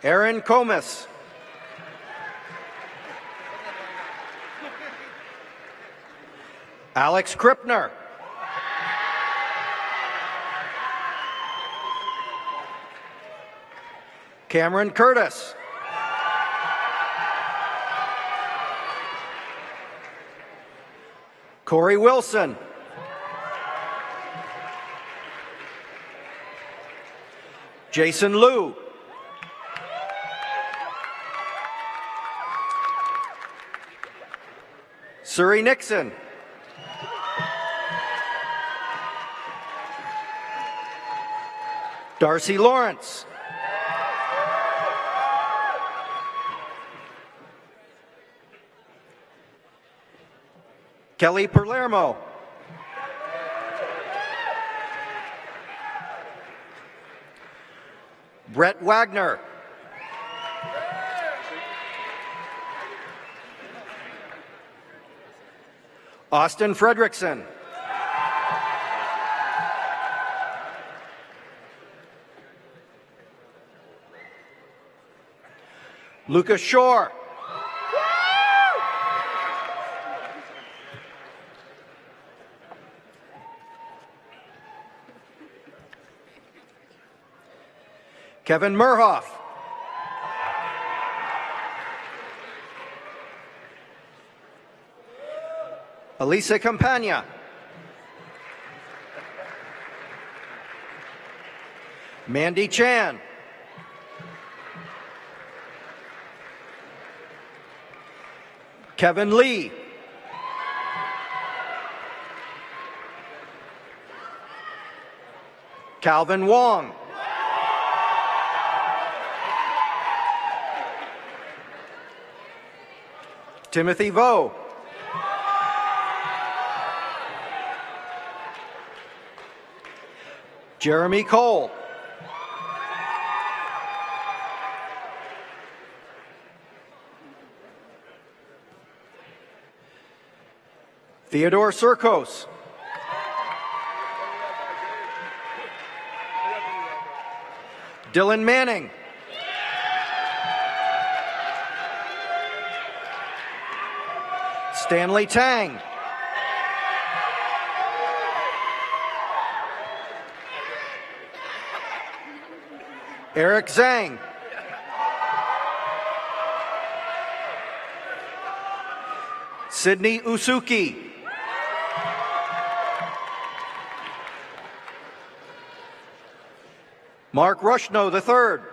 Aaron Comas. Alex Krippner. Cameron Curtis. Corey Wilson. Jason Liu. Suri Nixon. Darcy Lawrence. Kelly Palermo. Brett Wagner. Austin Fredrickson. Lucas Shore. Kevin Murhoff. Elisa Campagna. Mandy Chan. Kevin Lee. Calvin Wong. Timothy Vo. Jeremy Cole. Theodore Serkos. Dylan Manning. Stanley Tang. Eric Zhang. Sydney Usuki. Mark Rushno III.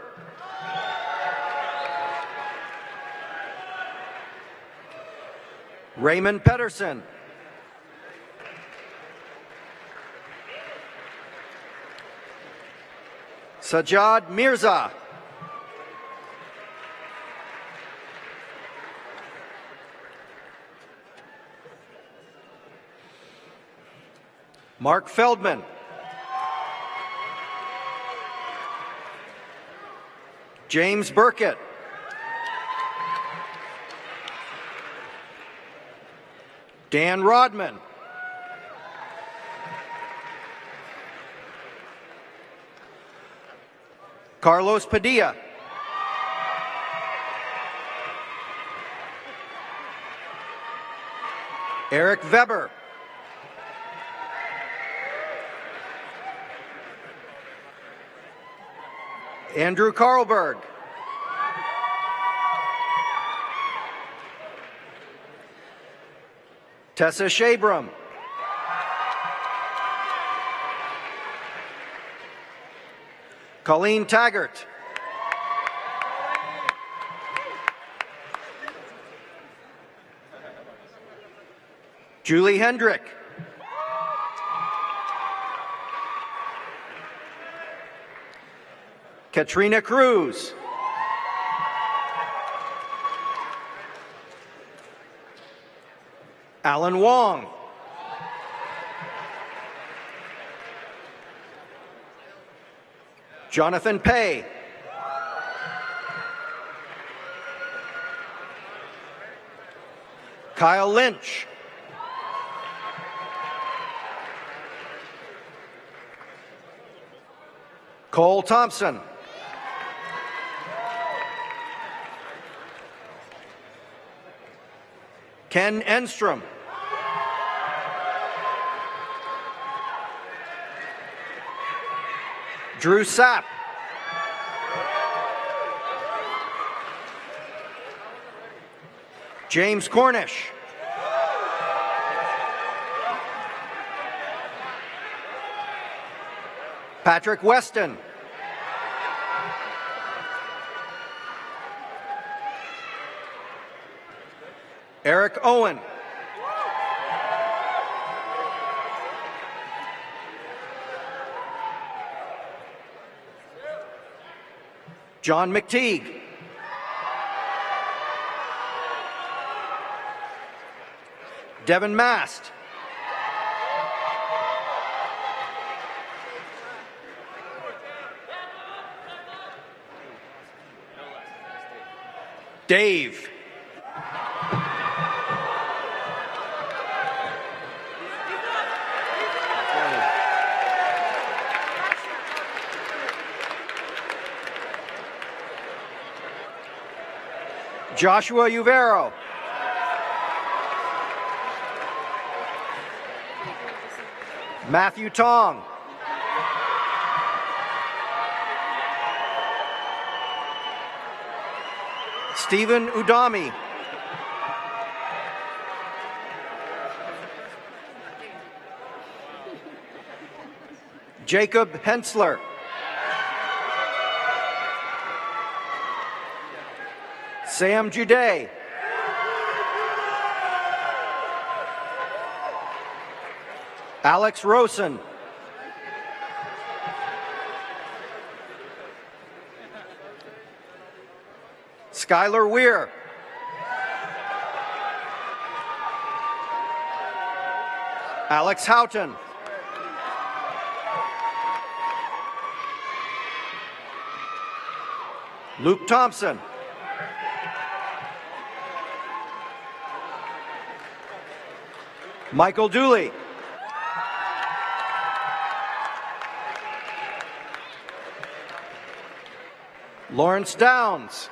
Raymond Pedersen. Sajjad Mirza. Mark Feldman. James Burkett. Dan Rodman. Carlos Padilla. Eric Weber. Andrew Carlberg. Tessa Shabram. Colleen Taggart. Julie Hendrick. Katrina Cruz. Alan Wong. Jonathan Pay. Kyle Lynch. Cole Thompson. Ken Enstrom. Drew Sapp. James Cornish. Patrick Weston. Eric Owen. John McTeague. Devin Mast. Dave. Joshua Uvero. Matthew Tong. Stephen Udami. Jacob Hensler. Sam Juday. Alex Rosen. Skylar Weir. Alex Houghton. Luke Thompson. Michael Dooley. Lawrence Downs.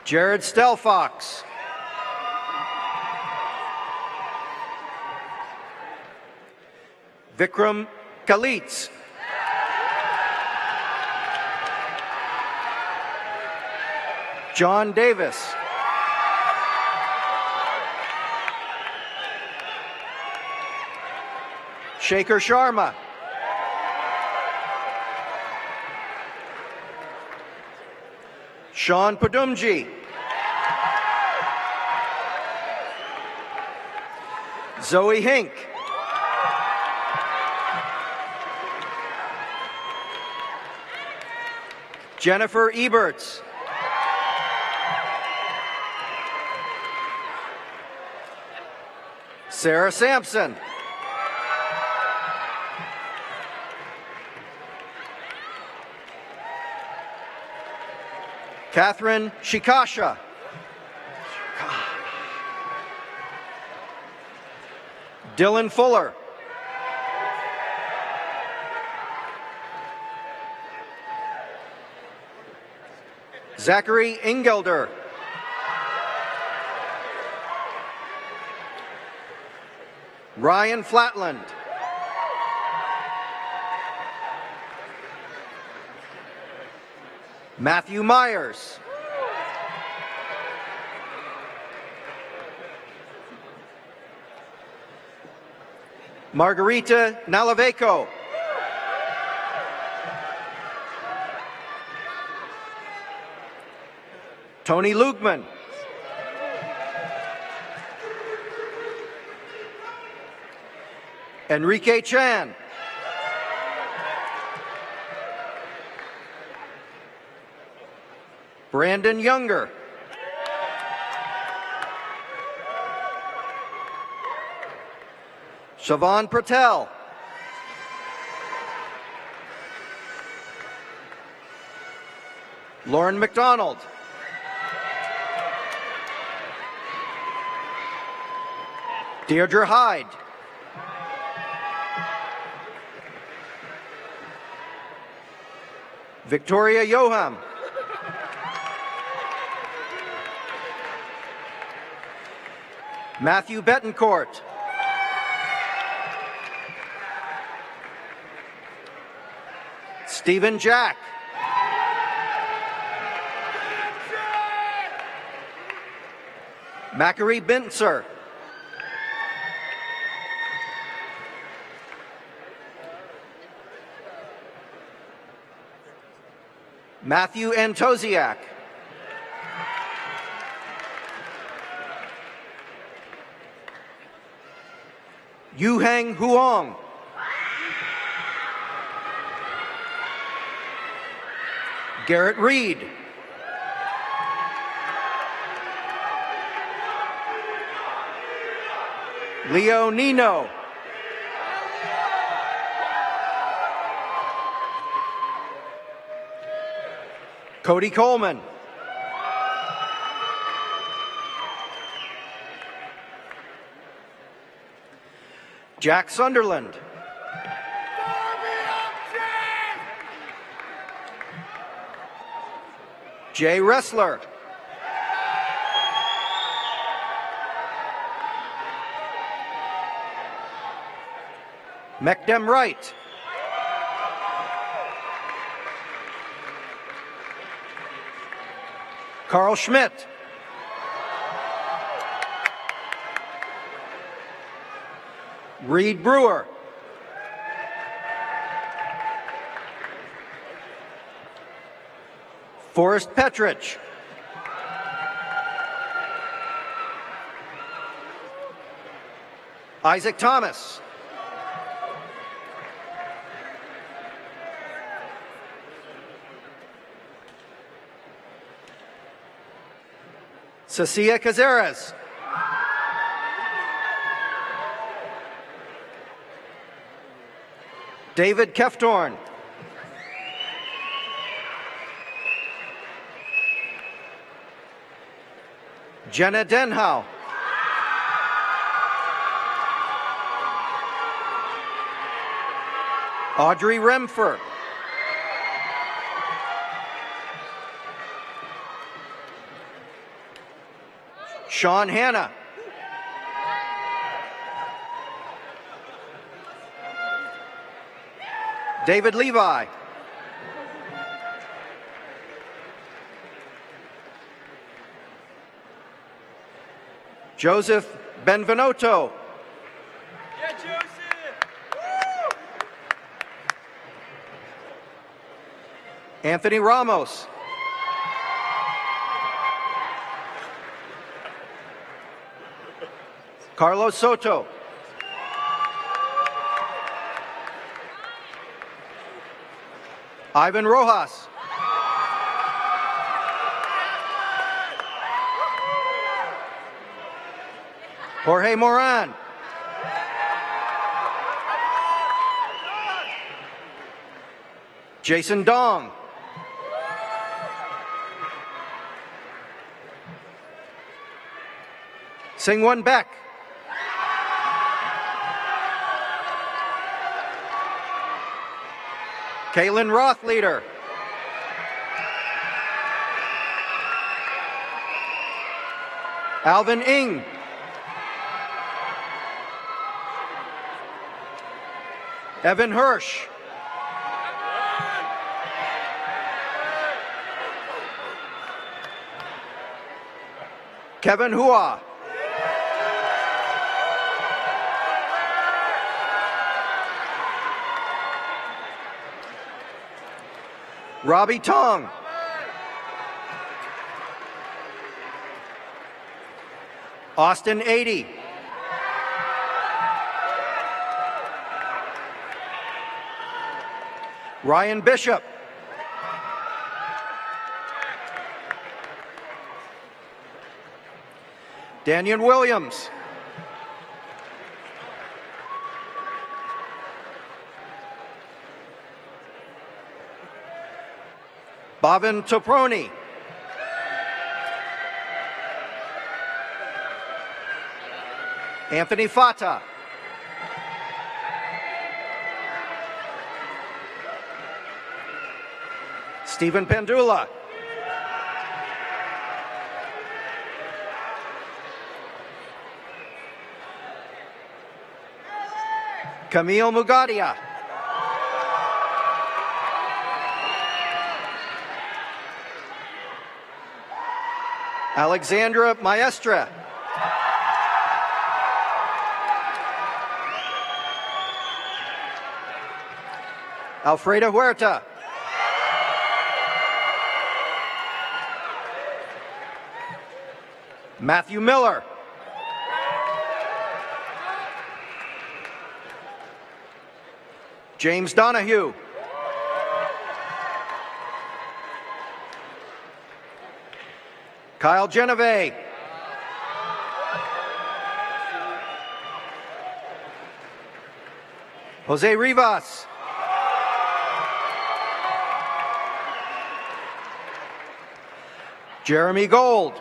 Jared Stelfox. Vikram Kalitz. John Davis. Shaker Sharma. Sean Padumji. Zoe Hink. Jennifer Eberts. Sarah Sampson. Catherine Shikasha. Dylan Fuller. Zachary Ingelder. Ryan Flatland. Matthew Myers. Margarita Nalaveco. Tony Lugman. Enrique Chan. Brandon Younger. Siobhan Patel. Lauren McDonald. Deirdre Hyde. Victoria Yoham. Matthew Betancourt. Stephen Jack. Macquarie Bintzer. Matthew Antosiak. Yuhang Huang. Garrett Reed. Leo Nino. Cody Coleman. Jack Sunderland. Jay Ressler. Mekdem Wright. Carl Schmidt. Reed Brewer. Forrest Petrich. Isaac Thomas. Cecilia Cazares. David Keftorn. Jenna Denhow. Audrey Remfer. Sean Hanna. David Levi. Joseph Benvenuto. Anthony Ramos. Carlos Soto. Ivan Rojas. Jorge Moran. Jason Dong. Singwon Beck. Kaylin Rothleader. Alvin Ng. Evan Hirsch. Kevin Hua. Robbie Tong. Austin 80. Ryan Bishop. Daniel Williams. Bhavin Toproni. Anthony Fata. Stephen Pandula. Camille Mugadia. Alexandra Maestra. Alfreda Huerta. Matthew Miller. James Donahue. Kyle Geneve. Jose Rivas. Jeremy Gold.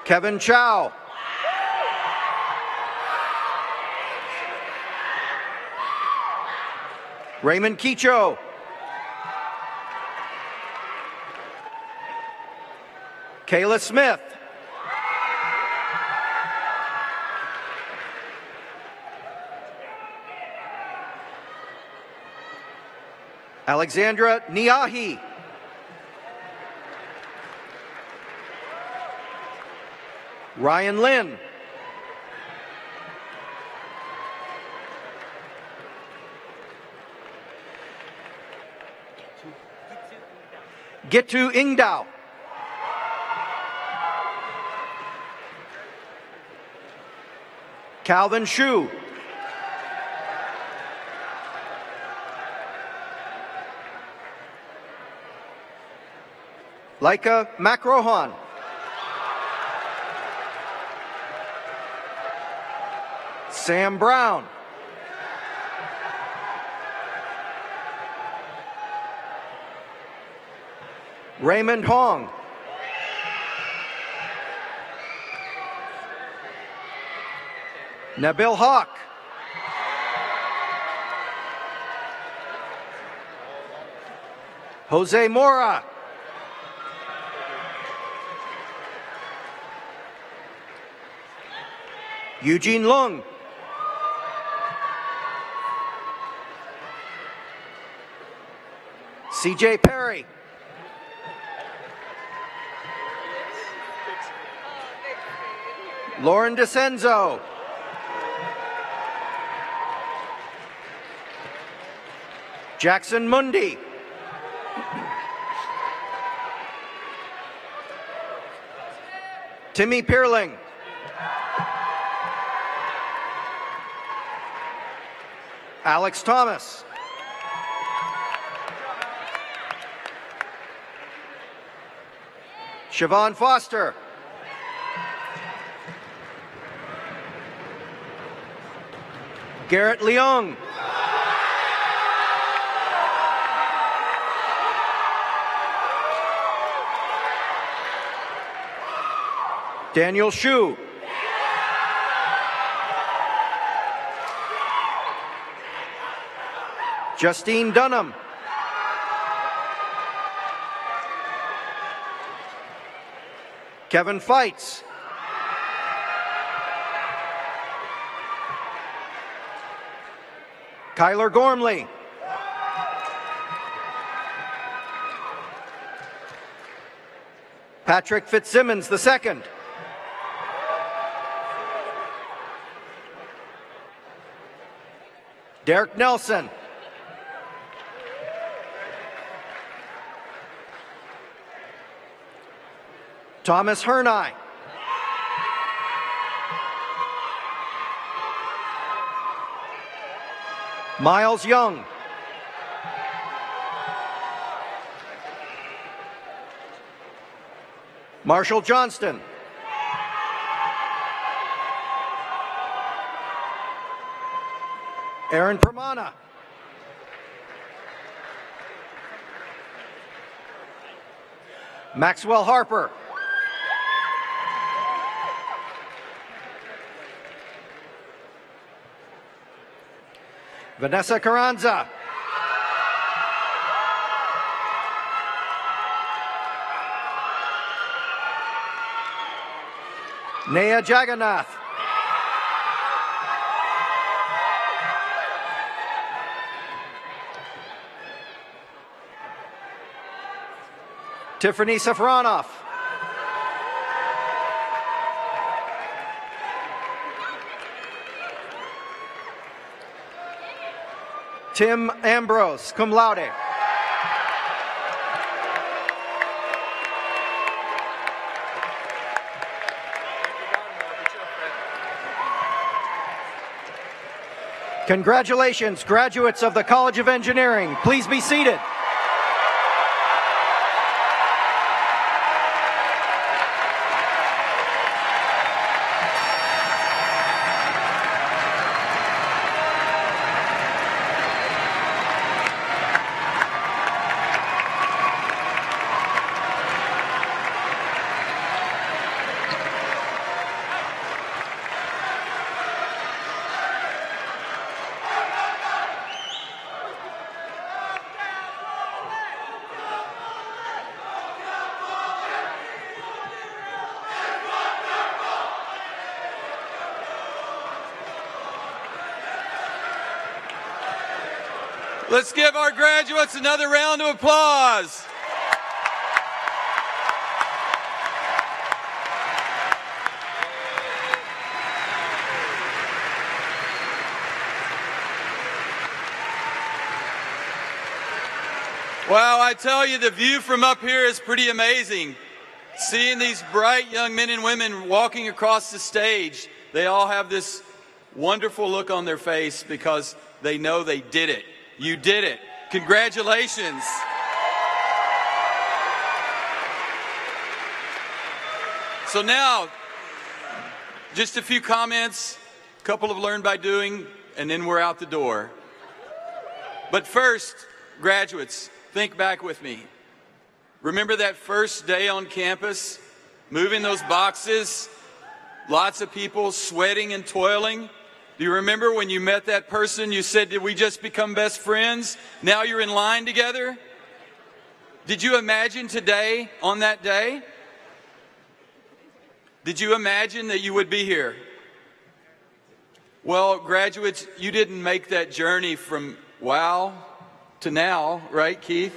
Kevin Chow. Raymond Kicho. Kayla Smith. Alexandra Niahi. Ryan Lynn. Gitu Ingdao. Calvin Shu. Laika Macrohan. Sam Brown. Raymond Hong. Nabil Hawk. Jose Mora. Eugene Lung. CJ Perry. Lauren DeCenzo. Jackson Mundy. Timmy Pearling. Alex Thomas. Siobhan Foster. Garrett Leung. Daniel Shu. Justine Dunham. Kevin Feitz. Kyler Gormley. Patrick Fitzsimmons II. Derek Nelson. Thomas Hernai. Miles Young. Marshall Johnston. Aaron Pramana. Maxwell Harper. Vanessa Carranza. Naya Jagannath. Tiffany Safronoff. Tim Ambrose, cum laude. Congratulations, graduates of the College of Engineering. Please be seated. Let's give our graduates another round of applause. Wow, I tell you, the view from up here is pretty amazing. Seeing these bright young men and women walking across the stage, they all have this wonderful look on their face because they know they did it. You did it. Congratulations. So now, just a few comments, a couple of learn by doing, and then we're out the door. But first, graduates, think back with me. Remember that first day on campus, moving those boxes, lots of people sweating and toiling? Do you remember when you met that person, you said, did we just become best friends? Now you're in line together? Did you imagine today, on that day? Did you imagine that you would be here? Well, graduates, you didn't make that journey from wow to now, right, Keith?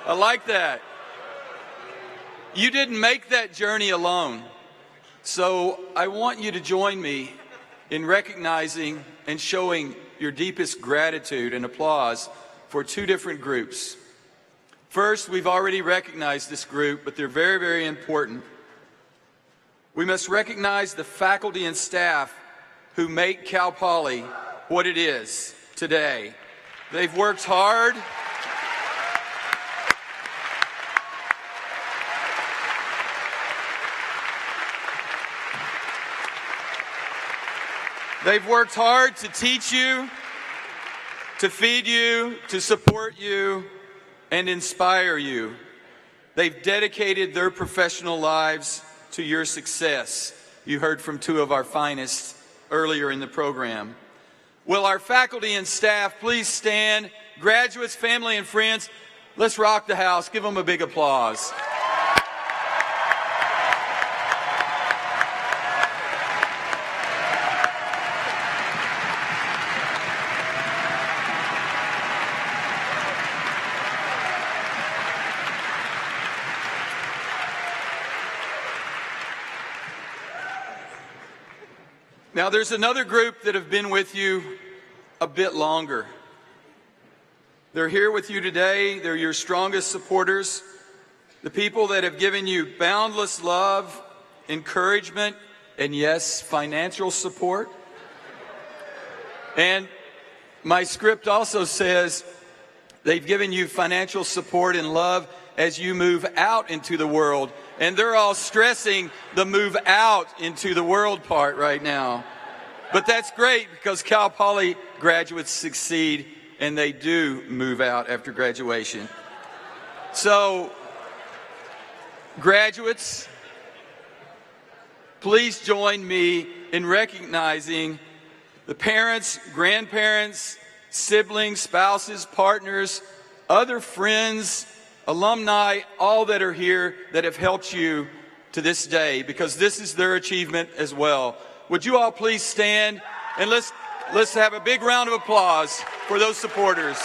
I like that. You didn't make that journey alone. So I want you to join me in recognizing and showing your deepest gratitude and applause for two different groups. First, we've already recognized this group, but they're very, very important. We must recognize the faculty and staff who make Cal Poly what it is today. They've worked hard. They've worked hard to teach you, to feed you, to support you, and inspire you. They've dedicated their professional lives to your success. You heard from two of our finest earlier in the program. Will our faculty and staff please stand? Graduates, family, and friends, let's rock the house. Give them a big applause. Now, there's another group that have been with you a bit longer. They're here with you today. They're your strongest supporters, the people that have given you boundless love, encouragement, and yes, financial support. And my script also says they've given you financial support and love as you move out into the world. And they're all stressing the move out into the world part right now. But that's great because Cal Poly graduates succeed and they do move out after graduation. So, graduates, please join me in recognizing the parents, grandparents, siblings, spouses, partners, other friends, alumni, all that are here that have helped you to this day, because this is their achievement as well. Would you all please stand and let's have a big round of applause for those supporters.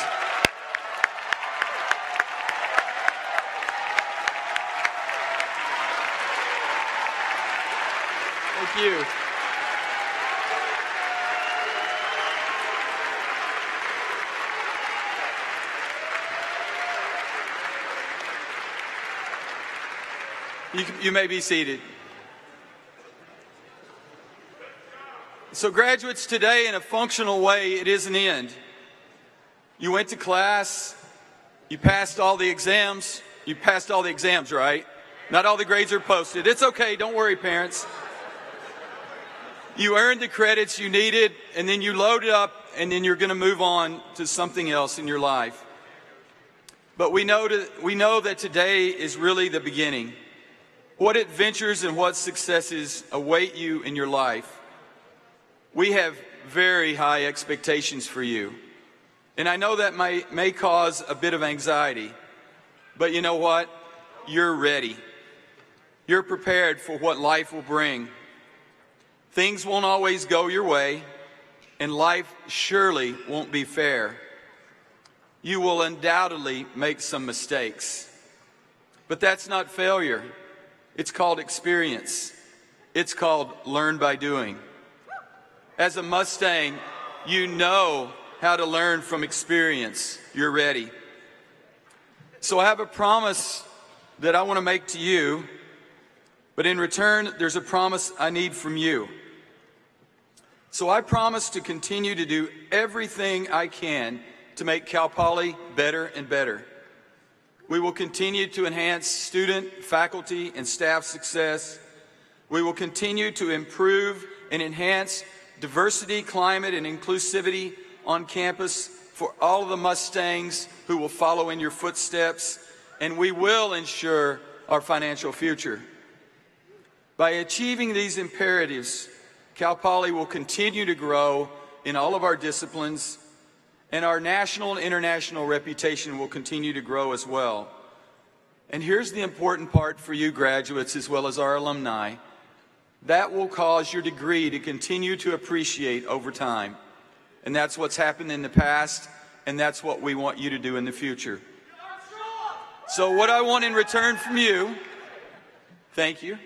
Thank you. You may be seated. So graduates, today in a functional way, it is an end. You went to class, you passed all the exams. You passed all the exams, right? Not all the grades are posted. It's okay, don't worry, parents. You earned the credits you needed, and then you load it up, and then you're going to move on to something else in your life. But we know that today is really the beginning. What adventures and what successes await you in your life? We have very high expectations for you. And I know that may cause a bit of anxiety. But you know what? You're ready. You're prepared for what life will bring. Things won't always go your way, and life surely won't be fair. You will undoubtedly make some mistakes. But that's not failure. It's called experience. It's called learn by doing. As a Mustang, you know how to learn from experience. You're ready. So I have a promise that I want to make to you, but in return, there's a promise I need from you. So I promise to continue to do everything I can to make Cal Poly better and better. We will continue to enhance student, faculty, and staff success. We will continue to improve and enhance diversity, climate, and inclusivity on campus for all of the Mustangs who will follow in your footsteps, and we will ensure our financial future. By achieving these imperatives, Cal Poly will continue to grow in all of our disciplines, and our national and international reputation will continue to grow as well. And here's the important part for you graduates as well as our alumni. That will cause your degree to continue to appreciate over time. And that's what's happened in the past, and that's what we want you to do in the future. So what I want in return from you, thank you,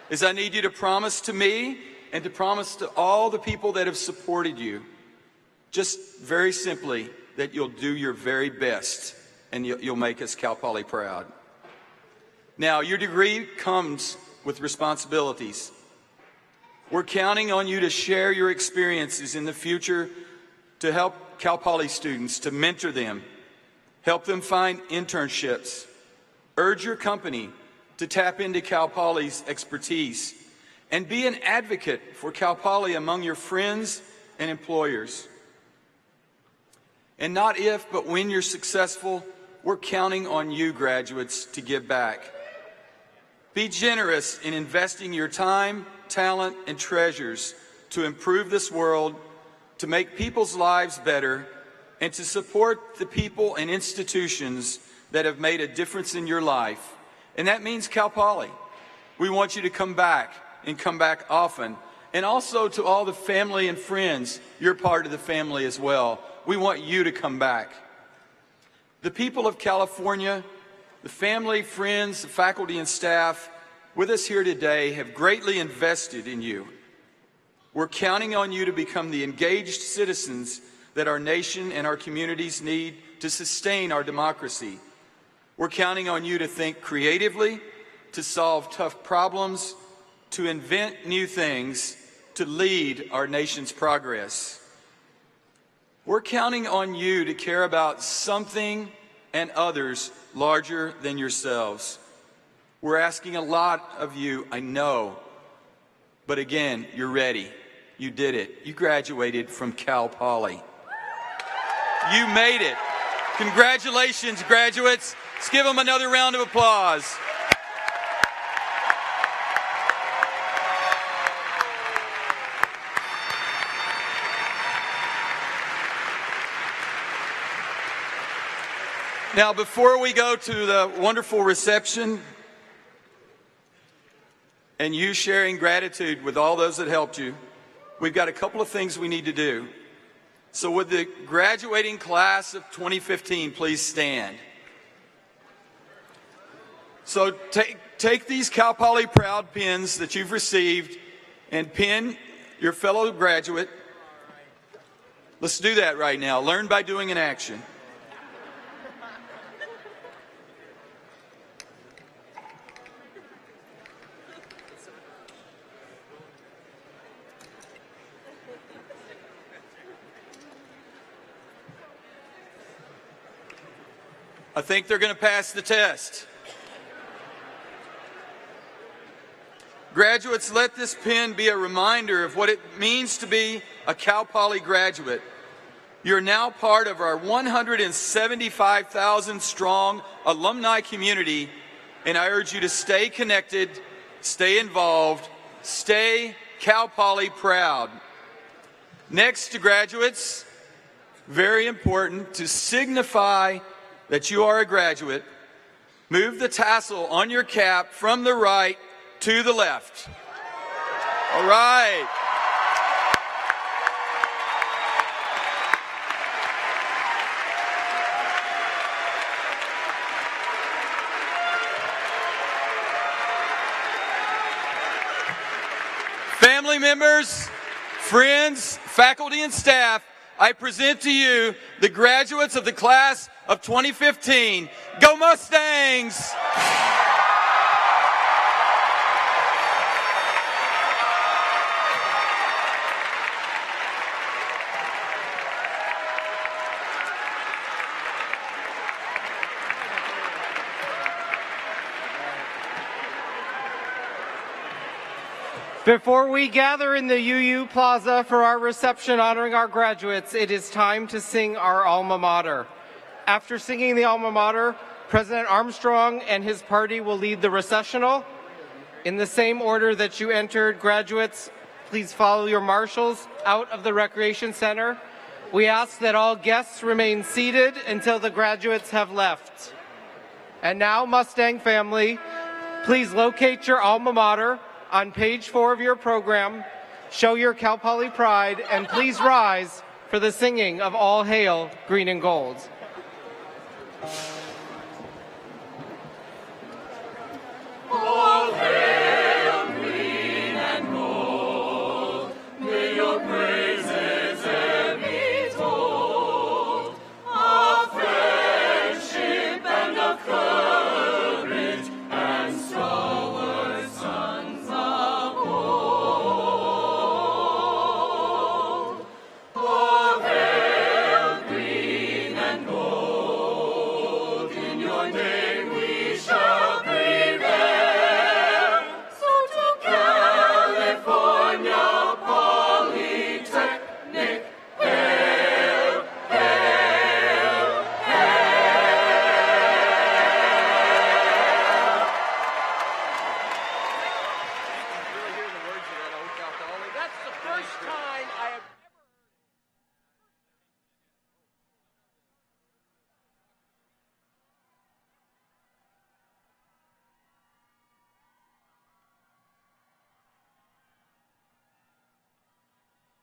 is I need you to promise to me and to promise to all the people that have supported you, just very simply, that you'll do your very best and you'll make us Cal Poly proud. Now, your degree comes with responsibilities. We're counting on you to share your experiences in the future to help Cal Poly students, to mentor them, help them find internships, urge your company to tap into Cal Poly's expertise, and be an advocate for Cal Poly among your friends and employers. And not if, but when you're successful, we're counting on you, graduates, to give back. Be generous in investing your time, talent, and treasures to improve this world, to make people's lives better, and to support the people and institutions that have made a difference in your life. And that means Cal Poly. We want you to come back and come back often. And also to all the family and friends, you're part of the family as well. We want you to come back. The people of California, the family, friends, the faculty and staff with us here today have greatly invested in you. We're counting on you to become the engaged citizens that our nation and our communities need to sustain our democracy. We're counting on you to think creatively, to solve tough problems, to invent new things, to lead our nation's progress. We're counting on you to care about something and others larger than yourselves. We're asking a lot of you, I know, but again, you're ready. You did it. You graduated from Cal Poly. You made it. Congratulations, graduates. Let's give them another round of applause. Now, before we go to the wonderful reception and you sharing gratitude with all those that helped you, we've got a couple of things we need to do. So would the graduating class of 2015 please stand? So take these Cal Poly Proud pins that you've received and pin your fellow graduate. Let's do that right now. Learn by doing an action. I think they're going to pass the test. Graduates, let this pin be a reminder of what it means to be a Cal Poly graduate. You're now part of our 175,000 strong alumni community, and I urge you to stay connected, stay involved, stay Cal Poly proud. Next to graduates, very important, to signify that you are a graduate, move the tassel on your cap from the right to the left. All right. Family members, friends, faculty, and staff, I present to you the graduates of the class of 2015. Go Mustangs! Before we gather in the UU Plaza for our reception honoring our graduates, it is time to sing our alma mater. After singing the alma mater, President Armstrong and his party will lead the recessional. In the same order that you entered, graduates, please follow your marshals out of the Recreation Center. We ask that all guests remain seated until the graduates have left. And now, Mustang family, please locate your alma mater on page 4 of your program, show your Cal Poly pride, and please rise for the singing of All Hail Green and Gold.